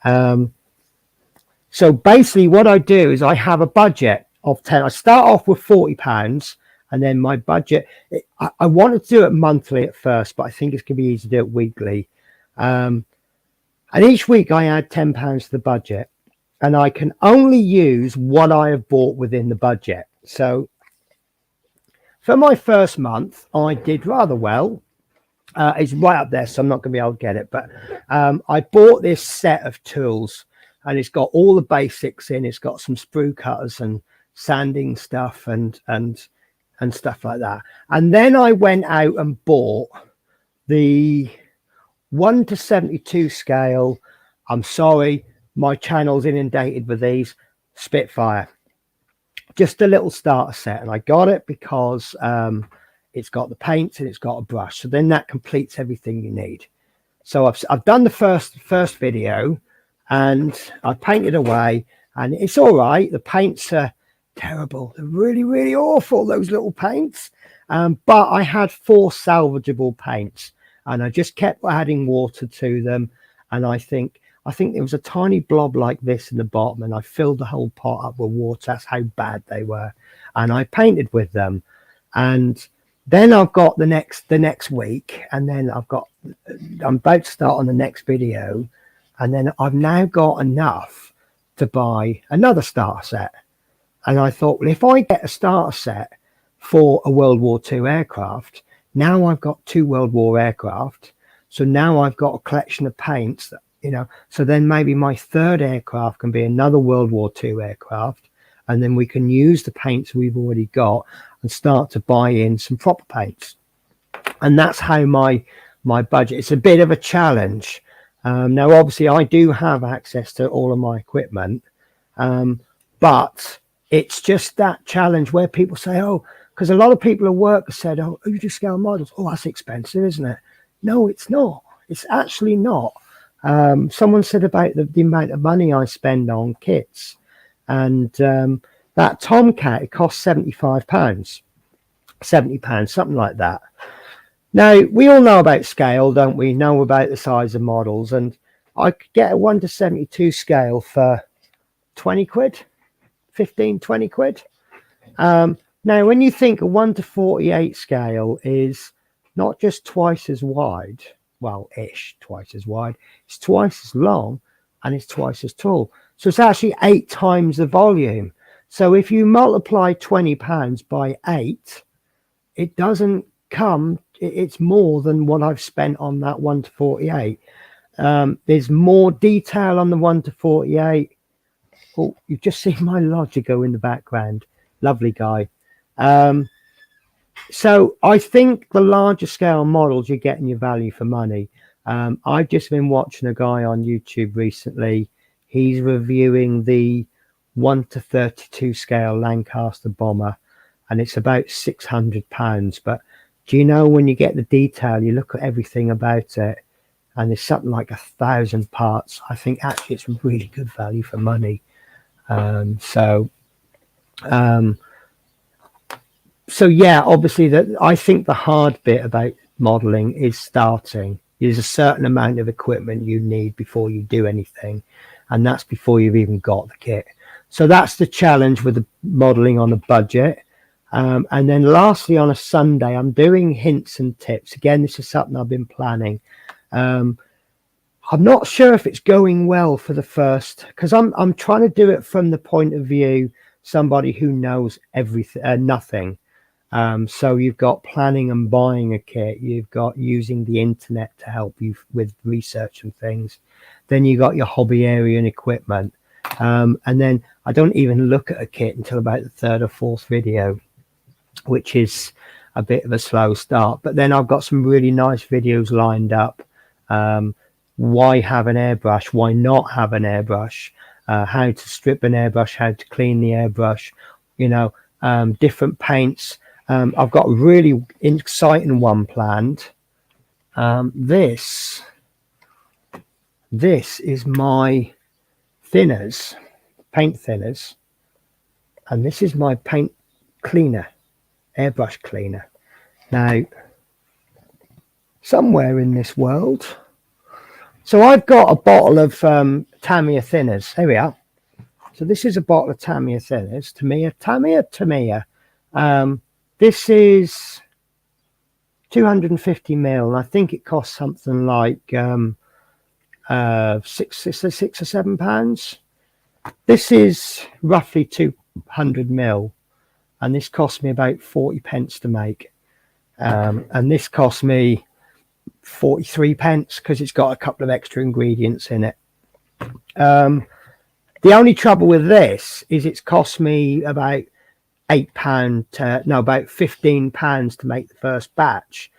So basically what I do is I have a budget of 10. I start off with £40, and then my budget, I wanted to do it monthly at first, but I think it's going to be easy to do it weekly. And each week I add £10 to the budget, and I can only use what I have bought within the budget. So for my first month, I did rather well. It's right up there, so I'm not going to be able to get it. But I bought this set of tools, and it's got all the basics in. It's got some sprue cutters and sanding stuff and stuff like that. And then I went out and bought the 1:72 scale. I'm sorry, my channel's inundated with these. Spitfire. Just a little starter set, and I got it because it's got the paints and it's got a brush, so then that completes everything you need. So I've done the first video, and I painted away, and it's all right. The paints are terrible. They're really awful, those little paints. But I had 4 salvageable paints, and I just kept adding water to them, and I think there was a tiny blob like this in the bottom, and I filled the whole pot up with water. That's how bad they were. And I painted with them. And then I've got the next week, and then I'm about to start on the next video. And then I've now got enough to buy another starter set. And I thought, well, if I get a starter set for a World War II aircraft, now I've got 2 World War aircraft. So now I've got a collection of paints that, you know, so then maybe my 3rd aircraft can be another World War II aircraft, and then we can use the paints we've already got and start to buy in some proper paints. And that's how my budget, it's a bit of a challenge. Now, obviously, I do have access to all of my equipment, but it's just that challenge where people say, oh, because a lot of people at work have said, oh, you do scale models. Oh, that's expensive, isn't it? No, it's not. It's actually not. Someone said about the amount of money I spend on kits, and that Tomcat, it costs £75, £70, something like that. Now, we all know about scale, don't we? Know about the size of models, and I could get a 1:72 scale for 20 quid, 15, 20 quid. Now, when you think a 1:48 scale is not just twice as wide, well, twice as wide, it's twice as long, and it's twice as tall. So it's actually 8 times the volume. So if you multiply £20 by 8, it doesn't come, it's more than what I've spent on that 1:48. There's more detail on the 1:48. Oh, you've just seen my lodger go in the background. Lovely guy. So I think the larger scale models, you're getting your value for money. I've just been watching a guy on YouTube recently. He's reviewing the 1:32 scale Lancaster bomber, and it's about £600. But do you know, when you get the detail, you look at everything about it, and there's something like 1,000 parts. I think actually it's really good value for money. So yeah, obviously that I think the hard bit about modeling is starting. There's a certain amount of equipment you need before you do anything, and that's before you've even got the kit. So that's the challenge with the modeling on a budget. And then lastly, on a Sunday, I'm doing hints and tips. Again, this is something I've been planning. I'm not sure if it's going well for the first, because I'm trying to do it from the point of view somebody who knows everything, nothing. So you've got planning and buying a kit, you've got using the internet to help you with research and things, then you got your hobby area and equipment, and then I don't even look at a kit until about the third or fourth video, which is a bit of a slow start. But then I've got some really nice videos lined up. Why have an airbrush, why not have an airbrush, how to strip an airbrush, how to clean the airbrush, you know, different paints. I've got a really exciting one planned. This is my thinners, paint thinners, and this is my paint cleaner, airbrush cleaner. Now, somewhere in this world, so I've got a bottle of Tamiya Thinners. There we are. So this is a bottle of Tamiya Thinners. Tamiya. This is 250 ml, and I think it costs something like £6 or £7. This is roughly 200 ml, and this cost me about 40 pence to make. And this cost me 43 pence because it's got a couple of extra ingredients in it. The only trouble with this is it's cost me about about £15 to make the first batch,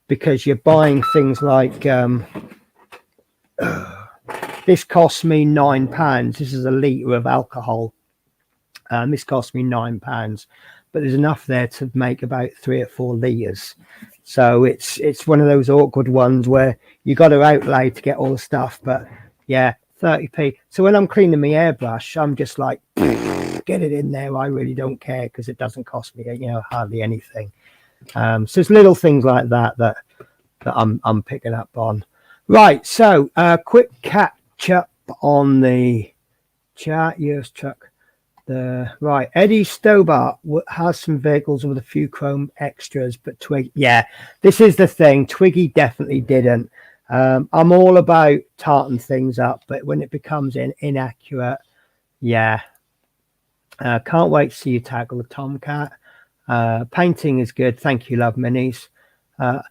because you're buying things like this cost me £9. This is a litre of alcohol. This cost me £9, but there's enough there to make about 3 or 4 litres. So it's one of those awkward ones where you got to outlay to get all the stuff. But yeah, 30p. So when I'm cleaning my airbrush, I'm just like, get it in there. I really don't care, because it doesn't cost me, hardly anything. So it's little things like that I'm picking up on. Right, so quick catch up on the chat. Yes, Chuck. Right, Eddie Stobart has some vehicles with a few chrome extras, but Twig, yeah, this is the thing. Twiggy definitely didn't. I'm all about tarting things up, but when it becomes inaccurate, yeah. Can't wait to see you tackle the Tomcat. Painting is good. Thank you, Love Minis. A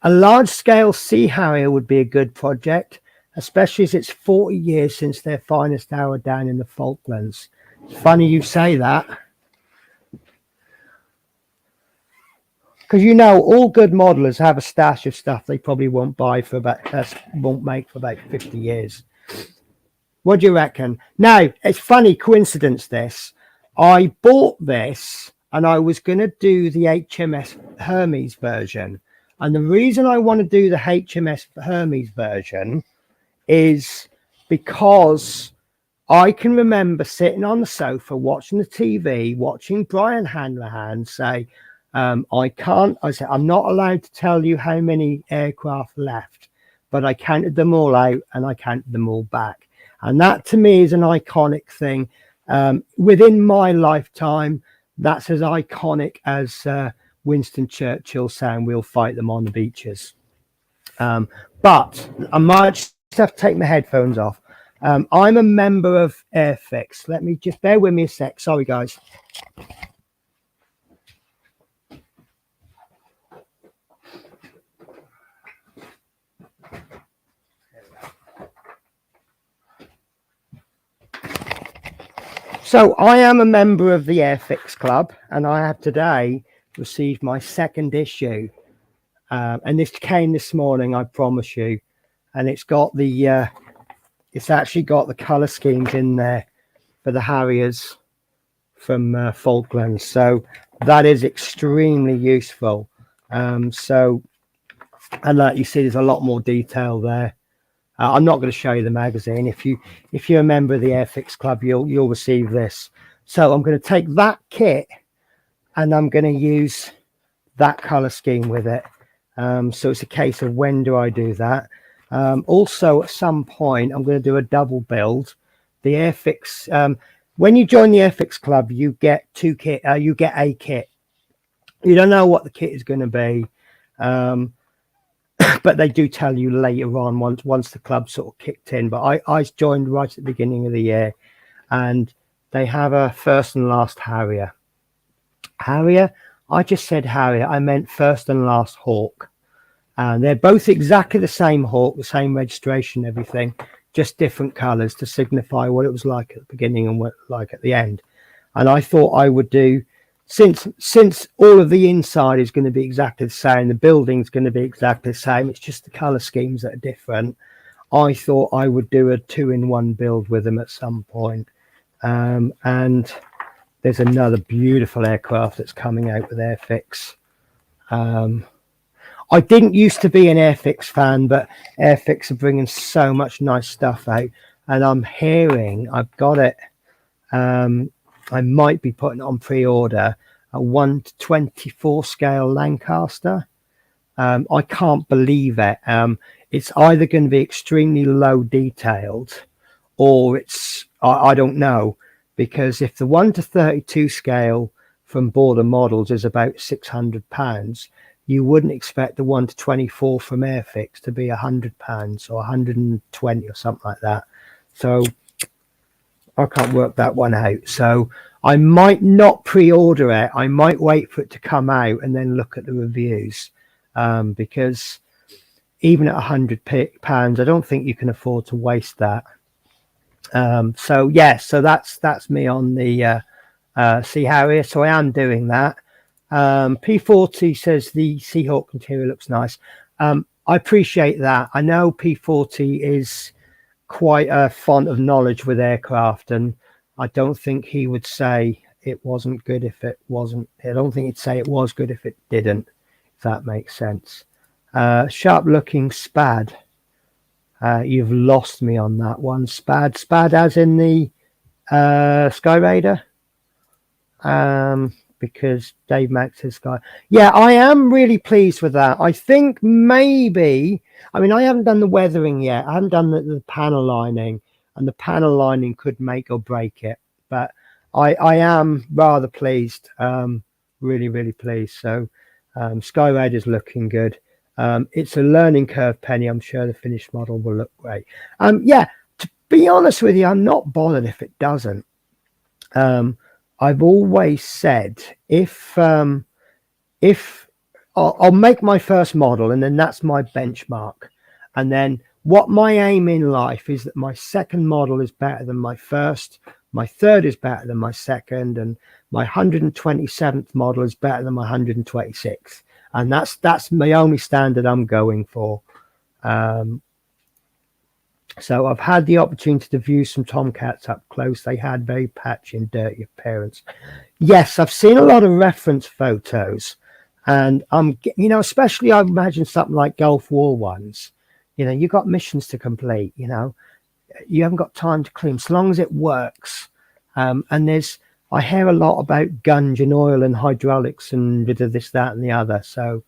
large scale Sea Harrier would be a good project, especially as it's 40 years since their finest hour down in the Falklands. It's funny you say that, because all good modelers have a stash of stuff they probably won't make for about 50 years. What do you reckon? Now, it's funny coincidence this. I bought this and I was going to do the HMS Hermes version. And the reason I want to do the HMS Hermes version is because I can remember sitting on the sofa watching the TV, watching Brian Hanrahan say, I'm not allowed to tell you how many aircraft left, but I counted them all out and I counted them all back. And that to me is an iconic thing. Within my lifetime, that's as iconic as Winston Churchill saying we'll fight them on the beaches. But I might just have to take my headphones off. I'm a member of Airfix. Let me just bear with me a sec. Sorry, guys. So I am a member of the Airfix Club, and I have today received my second issue. And this came this morning, I promise you. And it's got the, it's actually got the colour schemes in there for the Harriers from Falklands. So that is extremely useful. So, and like you see, there's a lot more detail there. I'm not going to show you the magazine. If you're a member of the Airfix Club, you'll receive this. So I'm going to take that kit and I'm going to use that color scheme with it. So it's a case of when do I do that? Also, at some point, I'm going to do a double build. The Airfix. When you join the Airfix Club, you get two kit. You get a kit. You don't know what the kit is going to be. But they do tell you later on once the club sort of kicked in. But I joined right at the beginning of the year, and they have a first and last Harrier. Harrier? I just said Harrier. I meant first and last Hawk. And they're both exactly the same Hawk, the same registration, everything, just different colours to signify what it was like at the beginning and what it was like at the end. And I thought I would do, since all of the inside is going to be exactly the same, the building's going to be exactly the same, it's just the colour schemes that are different. I thought I would do a 2-in-1 build with them at some point. And there's another beautiful aircraft that's coming out with Airfix. I didn't used to be an Airfix fan, but Airfix are bringing so much nice stuff out, and I'm hearing I've got it. I might be putting it on pre-order, a 1/24 scale Lancaster. I can't believe it. It's either going to be extremely low detailed, or it's I don't know, because if the 1/32 scale from Border Models is about £600, you wouldn't expect the 1/24 from Airfix to be £100 or 120 or something like that. So I can't work that one out. So I might not pre-order it. I might wait for it to come out and then look at the reviews, because even at £100, I don't think you can afford to waste that. So yeah, so that's me on the Sea Harrier. So I am doing that. P40 says the Seahawk interior looks nice. I appreciate that. I know P40 is quite a font of knowledge with aircraft, and I don't think he would say it wasn't good if it wasn't. I don't think he'd say it was good if it didn't, if that makes sense. Sharp looking Spad. You've lost me on that one. Spad as in the Skyraider. Because Dave Max is Sky. Yeah, I am really pleased with that. I think maybe, I mean, I haven't done the weathering yet. I haven't done the panel lining, and the panel lining could make or break it. But I am rather pleased, really, really pleased. So Skyraider's looking good. It's a learning curve, Penny. I'm sure the finished model will look great. Yeah, to be honest with you, I'm not bothered if it doesn't. I've always said if I'll make my first model, and then that's my benchmark, and then what my aim in life is that my second model is better than my first, my third is better than my second, and my 127th model is better than my 126th, and that's my only standard I'm going for. So I've had the opportunity to view some Tomcats up close. They had very patchy and dirty appearance. Yes, I've seen a lot of reference photos, and you know, especially I imagine something like Gulf War ones. You know, you've got missions to complete. You know, you haven't got time to clean, so long as it works. And I hear a lot about gunge and oil and hydraulics and bit of this, that, and the other. So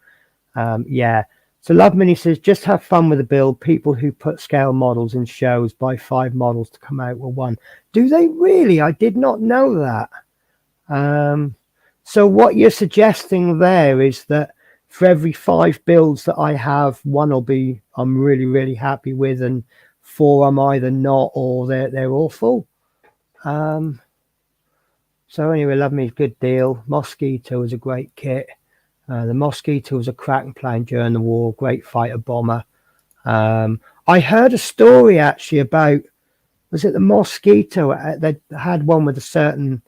yeah. So Love Mini says, just have fun with the build. People who put scale models in shows buy 5 models to come out with 1. Do they really? I did not know that. So what you're suggesting there is that for every 5 builds that I have, 1 will be I'm really, really happy with, and 4 I'm either not or they're awful. So anyway, Love Mini's good deal. Mosquito is a great kit. The Mosquito was a cracking plane during the war, great fighter bomber. I heard a story actually about was it the Mosquito? They had one with a certain.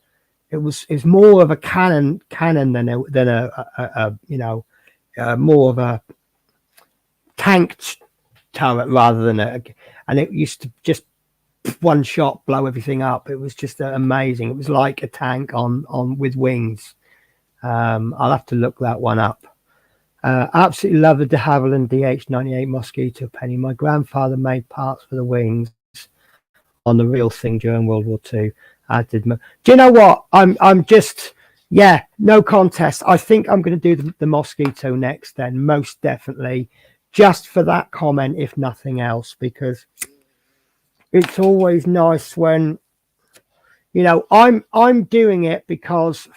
It was more of a cannon than a you know, more of a tank turret rather than and it used to just one shot blow everything up. It was just amazing. It was like a tank on with wings. I'll have to look that one up. Absolutely love the de Havilland DH98 Mosquito penny. My grandfather made parts for the wings on the real thing during World War II. I did. Do you know what? I'm just, yeah, no contest. I think I'm going to do the Mosquito next then, most definitely, just for that comment, if nothing else, because it's always nice when, you know, I'm doing it because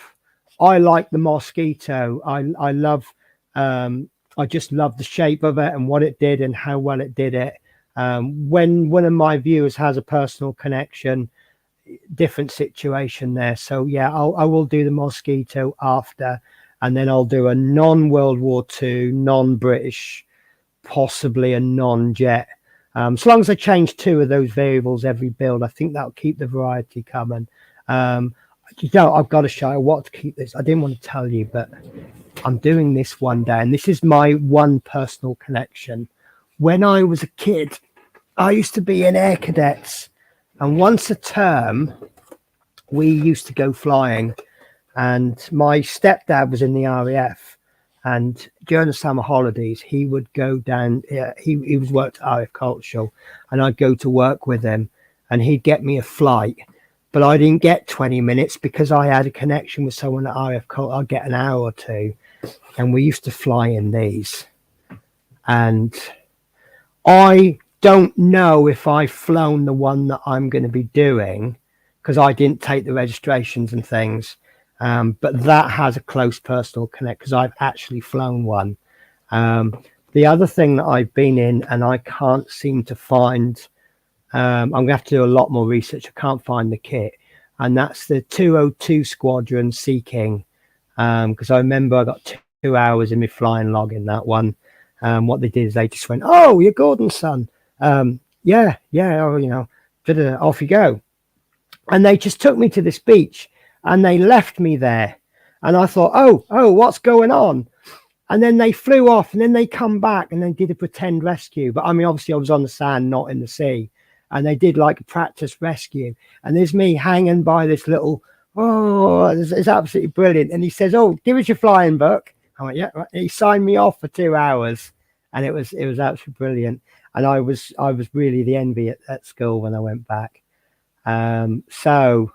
I like the Mosquito. I love, I just love the shape of it and what it did and how well it did it. When one of my viewers has a personal connection, different situation there. So yeah, I will do the Mosquito after, and then I'll do a non-World War II, non-British, possibly a non-jet. So long as I change 2 of those variables every build, I think that'll keep the variety coming. You know, I've got to show what to keep this. I didn't want to tell you, but I'm doing this one day, and this is my one personal connection. When I was a kid, I used to be in Air Cadets, and once a term, we used to go flying, and my stepdad was in the RAF, and during the summer holidays, he would go down, he was worked at RAF Cultural, and I'd go to work with him, and he'd get me a flight, but I didn't get 20 minutes because I had a connection with someone at RAF Cultural. I'd get an hour or 2, and we used to fly in these, and I don't know if I've flown the one that I'm going to be doing because I didn't take the registrations and things. But that has a close personal connect because I've actually flown one. The other thing that I've been in and I can't seem to find, I'm going to have to do a lot more research. I can't find the kit. And that's the 202 Squadron Sea King. Because I remember I got 2 hours in my flying log in that one. What they did is they just went, "Oh, you're Gordon's son." Yeah, oh, you know, off you go. And they just took me to this beach and they left me there. And I thought, oh, what's going on? And then they flew off and then they come back and they did a pretend rescue. But I mean, obviously I was on the sand, not in the sea. And they did like a practice rescue. And there's me hanging by this little, it's absolutely brilliant. And he says, "Oh, give us your flying book." I went, "Yeah." He signed me off for 2 hours. And it was absolutely brilliant. And I was really the envy at school when I went back. Love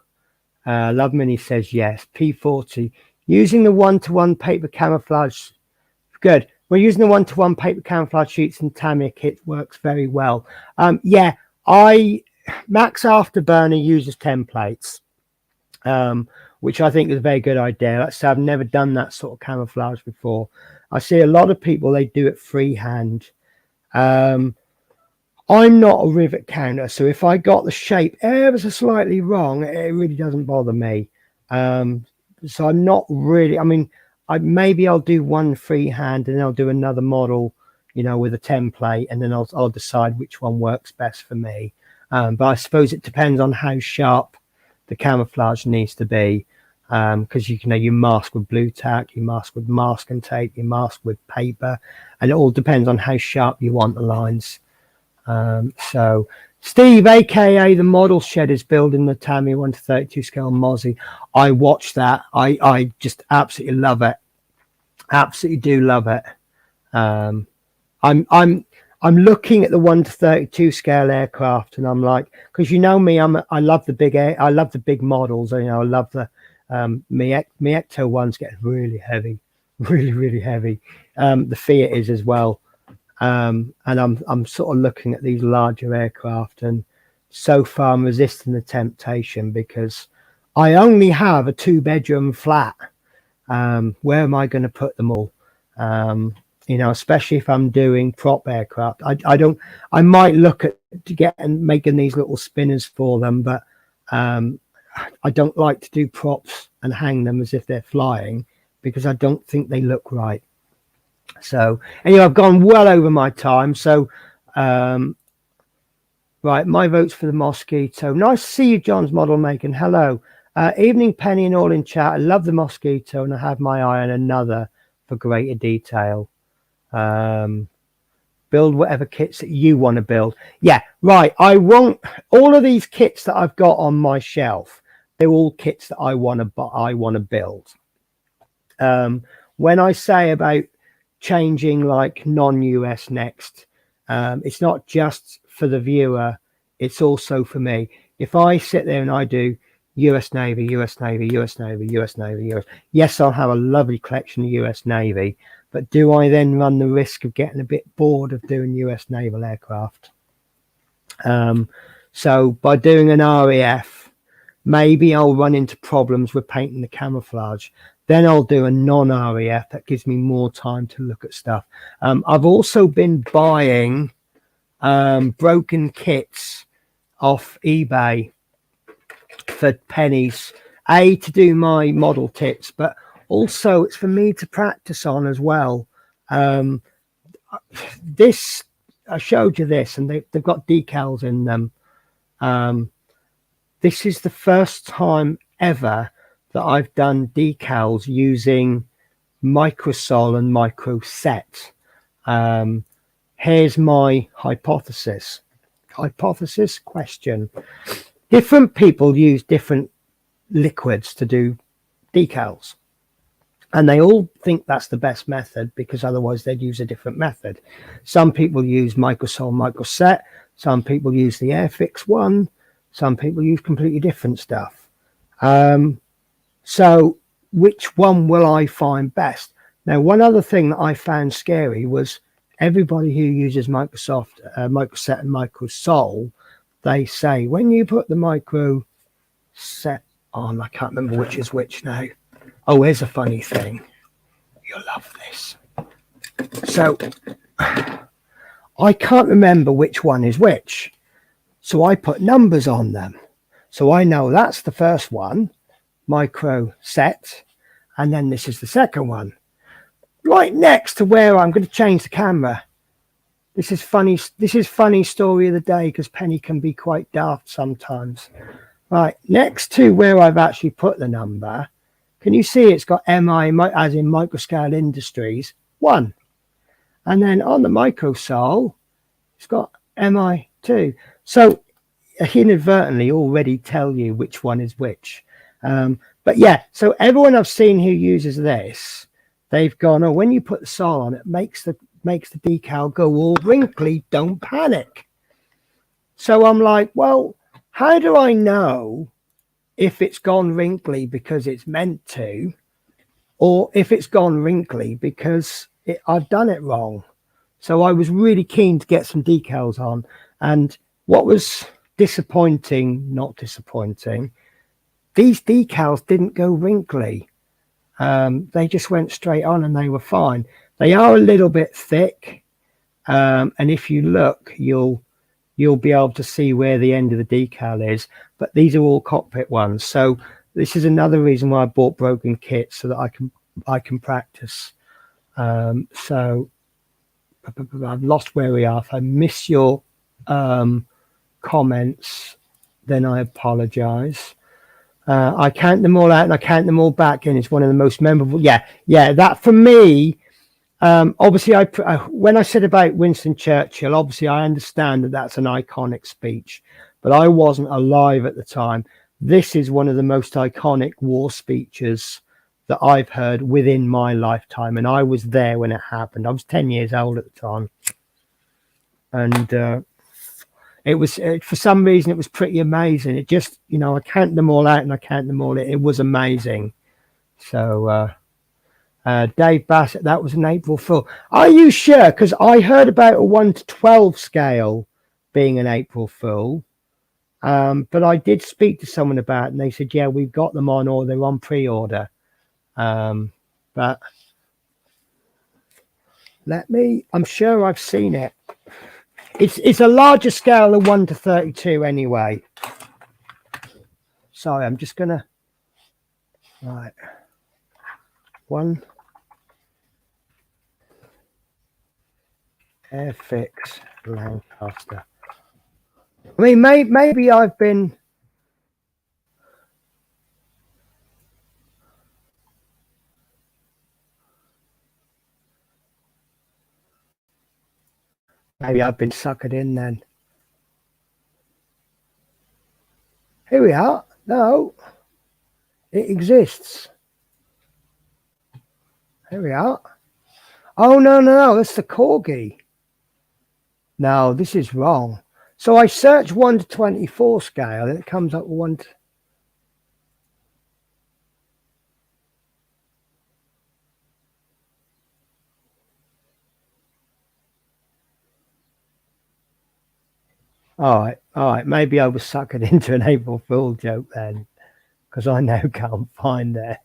Mini says yes. P40 using the 1-to-1 paper camouflage. Good. We're using the 1-to-1 paper camouflage sheets and Tamiya kit works very well. Yeah, Max Afterburner uses templates, which I think is a very good idea. Like I said, I've never done that sort of camouflage before. I see a lot of people, they do it freehand. I'm not a rivet counter, so if I got the shape ever so slightly wrong, it really doesn't bother me. So I'm not really, I mean, maybe I'll do one freehand and then I'll do another model, you know, with a template, and then I'll decide which one works best for me. But I suppose it depends on how sharp the camouflage needs to be. Because you mask with blue tack, you mask with mask and tape, you mask with paper, and it all depends on how sharp you want the lines. So Steve, aka the Model Shed, is building the Tamiya 1-to-32 scale Mozzie. I watched that. I just absolutely love it. Absolutely do love it. I'm looking at the 1-to-32 scale aircraft, and I'm like, because you know me, I love the big models. You know, I love the my Ecto ones get really heavy, really heavy. The Fiat is as well. And I'm sort of looking at these larger aircraft, and so far I'm resisting the temptation because I only have a 2-bedroom flat. Where am I going to put them all? You know, especially if I'm doing prop aircraft. I might look at making these little spinners for them, but I don't like to do props and hang them as if they're flying because I don't think they look right. So anyway, I've gone well over my time. So Right, my vote's for the Mosquito. Nice to see you, John's Model Making. Hello. Evening, Penny, and all in chat. I love the Mosquito, and I have my eye on another for greater detail. Build whatever kits that you want to build. Yeah, right. I won't. All of these kits that I've got on my shelf, they're all kits that I want to build. When I say about changing like non-US next, it's not just for the viewer, it's also for me. If I sit there and I do US Navy, US Navy, US Navy, US Navy, US, yes, I'll have a lovely collection of US Navy, but do I then run the risk of getting a bit bored of doing US naval aircraft? So by doing an RAF, maybe I'll run into problems with painting the camouflage. Then I'll do a non-RAF that gives me more time to look at stuff. I've also been buying broken kits off eBay for pennies, to do my model tips, but also it's for me to practice on as well. This, I showed you this, and they've got decals in them. This is the first time ever that I've done decals using microsol and microset. Here's my hypothesis. Question. Different people use different liquids to do decals, and they all think that's the best method because otherwise they'd use a different method. Some people use microsol, microset. Some people use the Airfix one. Some people use completely different stuff. So which one will I find best? Now, one other thing that I found scary was everybody who uses Microsoft, microset and microsol, they say when you put the microset on, I can't remember which is which now. Oh, here's a funny thing. You'll love this. So I can't remember which one is which. So I put numbers on them. So I know that's the first one, micro set, and then this is the second one. Right next to where I'm going to change the camera. This is funny story of the day because Penny can be quite daft sometimes. Right, next to where I've actually put the number, can you see it's got MI, as in Microscale Industries, 1. And then on the microsol, it's got MI2. So I inadvertently already tell you which one is which. But yeah, so everyone I've seen who uses this, they've gone, oh, when you put the sol on, it makes the decal go all wrinkly, don't panic. So I'm like, well, how do I know if it's gone wrinkly because it's meant to, or if it's gone wrinkly because I've done it wrong? So I was really keen to get some decals on, and what was not disappointing, these decals didn't go wrinkly. They just went straight on and they were fine. They are a little bit thick, and if you look, you'll be able to see where the end of the decal is, but these are all cockpit ones. So this is another reason why I bought broken kits, so that I can practice. So I've lost where we are. If I miss your comments, then I apologize. I count them all out and I count them all back, and it's one of the most memorable. Yeah, that for me. Obviously, when I said about Winston Churchill, obviously I understand that that's an iconic speech, but I wasn't alive at the time. This is one of the most iconic war speeches that I've heard within my lifetime, and I was there when it happened. I was 10 years old at the time, and it was for some reason it was pretty amazing. It just, I count them all out and I count them all. It was amazing. So. Dave Bassett, that was an April Fool. Are you sure? Because I heard about a 1 to 12 scale being an April Fool, but I did speak to someone about it, and they said, yeah, we've got them on, or they're on pre-order. But I'm sure I've seen it. It's a larger scale than 1 to 32 anyway. Sorry, I'm just gonna, right. 1 Airfix Lancaster. I mean, maybe I've been... Maybe I've been suckered in then. Here we are. No, it exists. Here we are. Oh, no, that's the corgi. No, this is wrong. So I search 1 to 24 scale and it comes up with 1 to... All right. Maybe I was suckered into an April Fool joke then, because I now can't find it.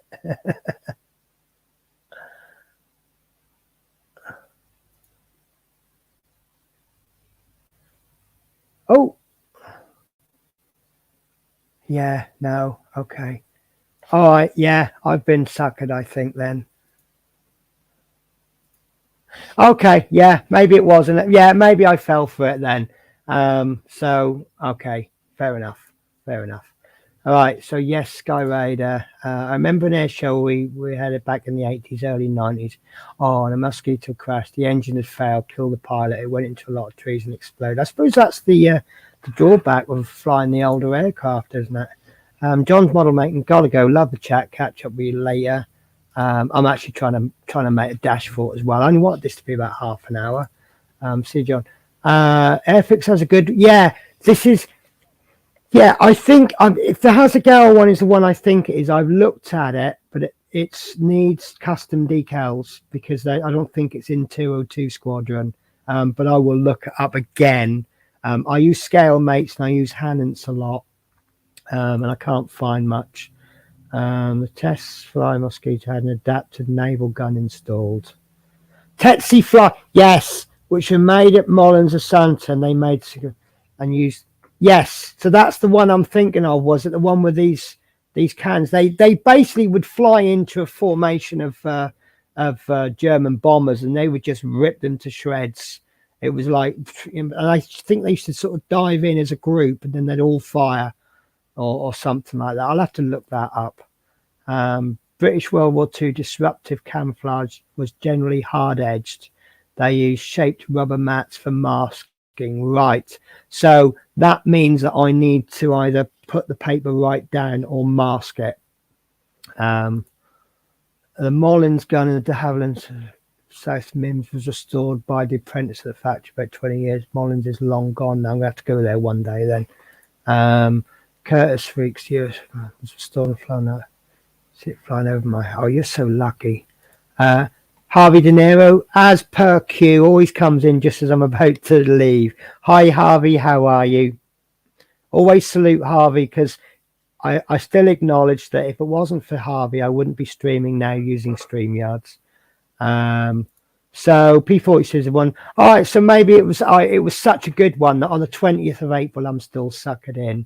Oh, yeah, no, okay. All right, yeah, I've been suckered, I think, then. Okay, yeah, maybe it wasn't. Yeah, maybe I fell for it then. So, okay, fair enough. All right, so yes, Skyraider. I remember an air show we had it back in the 80s, early 90s. Oh, and a mosquito crashed. The engine had failed, killed the pilot. It went into a lot of trees and exploded. I suppose that's the drawback of flying the older aircraft, isn't it? John's model making. Gotta go. Love the chat. Catch up with you later. I'm actually trying to make a dash for it as well. I only want this to be about half an hour. See you, John. Airfix has a good. Yeah, this is. Yeah, I think if the Hasegawa one is the one I think it is. I've looked at it, but it needs custom decals because I don't think it's in 202 Squadron. But I will look it up again. I use scale mates and I use Hannants a lot, and I can't find much. The Tess Fly Mosquito had an adapted naval gun installed. Tetsi Fly, yes, which are made at Mollins of Santon. They made and used. Yes, so that's the one I'm thinking of. Was it the one with these cans? They basically would fly into a formation of German bombers, and they would just rip them to shreds. It was like, and I think they used to sort of dive in as a group, and then they'd all fire, or something like that. I'll have to look that up. British World War II disruptive camouflage was generally hard edged. They used shaped rubber mats for masking. Right, so that means that I need to either put the paper right down or mask it. The Mollins gun and the de Havilland South Mims was restored by the apprentice of the factory about 20 years. Mollins is long gone now. I'm gonna have to go there one day then. Curtis Freaks years was restored and flown out. See it flying over my. Oh, you're so lucky. Harvey De Niro, as per Q, always comes in just as I'm about to leave. Hi, Harvey, how are you? Always salute Harvey, because I still acknowledge that if it wasn't for Harvey, I wouldn't be streaming now using StreamYards. So P46 is one. All right, so maybe it was such a good one that on the 20th of April, I'm still suckered in.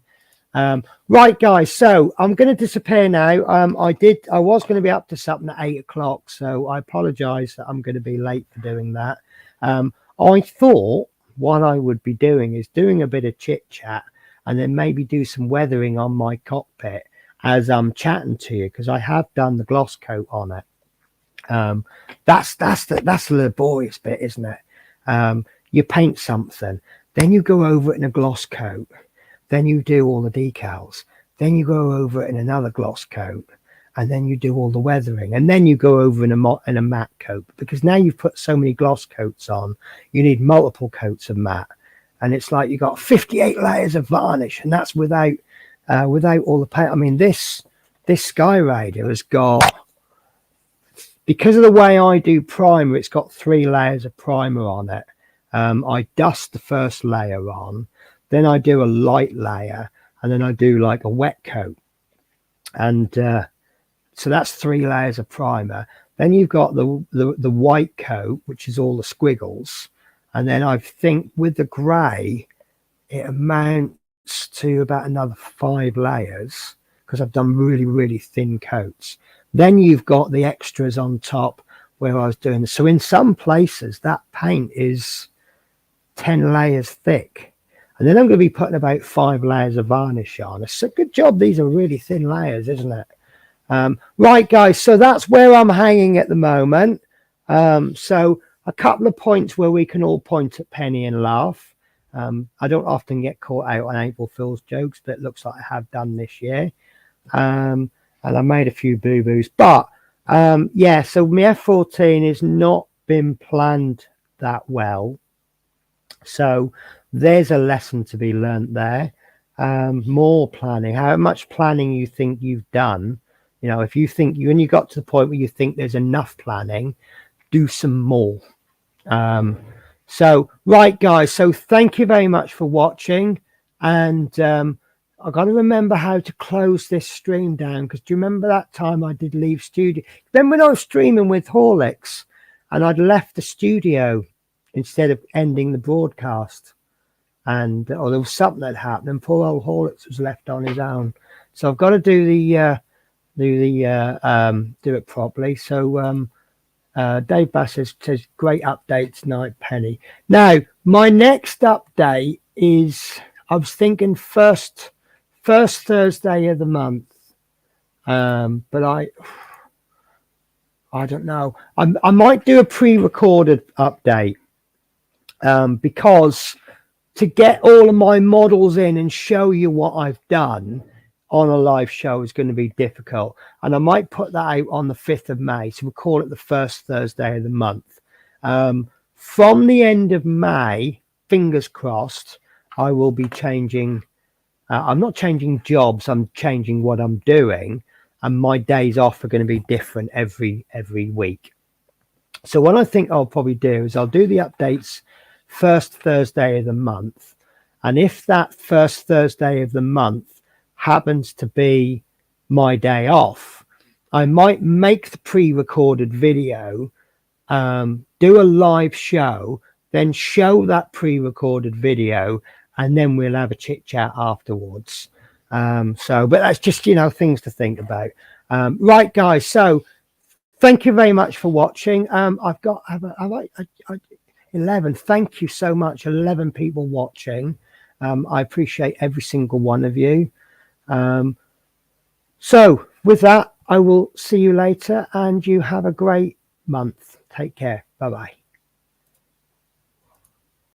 Right, guys, so I'm going to disappear now. I was going to be up to something at 8 o'clock, so I apologize that I'm going to be late for doing that. I thought what I would be doing is doing a bit of chit chat and then maybe do some weathering on my cockpit as I'm chatting to you, because I have done the gloss coat on it. That's the laborious bit, isn't it? You paint something, then you go over it in a gloss coat. Then you do all the decals. Then you go over it in another gloss coat, and then you do all the weathering, and then you go over in a matte coat. Because now you've put so many gloss coats on, you need multiple coats of matte, and it's like you got 58 layers of varnish, and that's without all the paint. I mean, this Skyraider has got, because of the way I do primer, it's got 3 layers of primer on it. I dust the first layer on. Then I do a light layer, and then I do like a wet coat. And so that's 3 layers of primer. Then you've got the white coat, which is all the squiggles. And then I think with the grey, it amounts to about another 5 layers, because I've done really, really thin coats. Then you've got the extras on top where I was doing. So in some places, that paint is 10 layers thick. And then I'm going to be putting about 5 layers of varnish on. It's a good job. These are really thin layers, isn't it? Right, guys, so that's where I'm hanging at the moment. So a couple of points where we can all point at Penny and laugh. I don't often get caught out on April Fool's jokes, but it looks like I have done this year. And I made a few boo-boos. But, yeah, so my F14 has not been planned that well. So there's a lesson to be learnt there. More planning. How much planning you think you've done. You know, if you think when you got to the point where you think there's enough planning, do some more. So, right, guys. So thank you very much for watching. And I've got to remember how to close this stream down. Because do you remember that time I did leave studio? Then when I was streaming with Acrylics and I'd left the studio instead of ending the broadcast. And or there was something that happened and poor old Acrylics was left on his own. So I've got to do it properly. So Dave Bass says great update tonight, Penny. Now my next update is I was thinking first Thursday of the month, but I don't know. I might do a pre-recorded update because to get all of my models in and show you what I've done on a live show is going to be difficult, and I might put that out on the 5th of May, so we'll call it the first Thursday of the month. From the end of May, fingers crossed, I will be changing. I'm not changing jobs, I'm changing what I'm doing, and my days off are going to be different every week. So what I think I'll probably do is I'll do the updates first Thursday of the month, and if that first Thursday of the month happens to be my day off, I might make the pre-recorded video, do a live show, then show that pre-recorded video, and then we'll have a chit chat afterwards. But that's just, you know, things to think about. Right, guys, so thank you very much for watching. I've got 11. Thank you so much. 11 people watching. I appreciate every single one of you. So with that, I will see you later, and you have a great month. Take care. Bye-bye.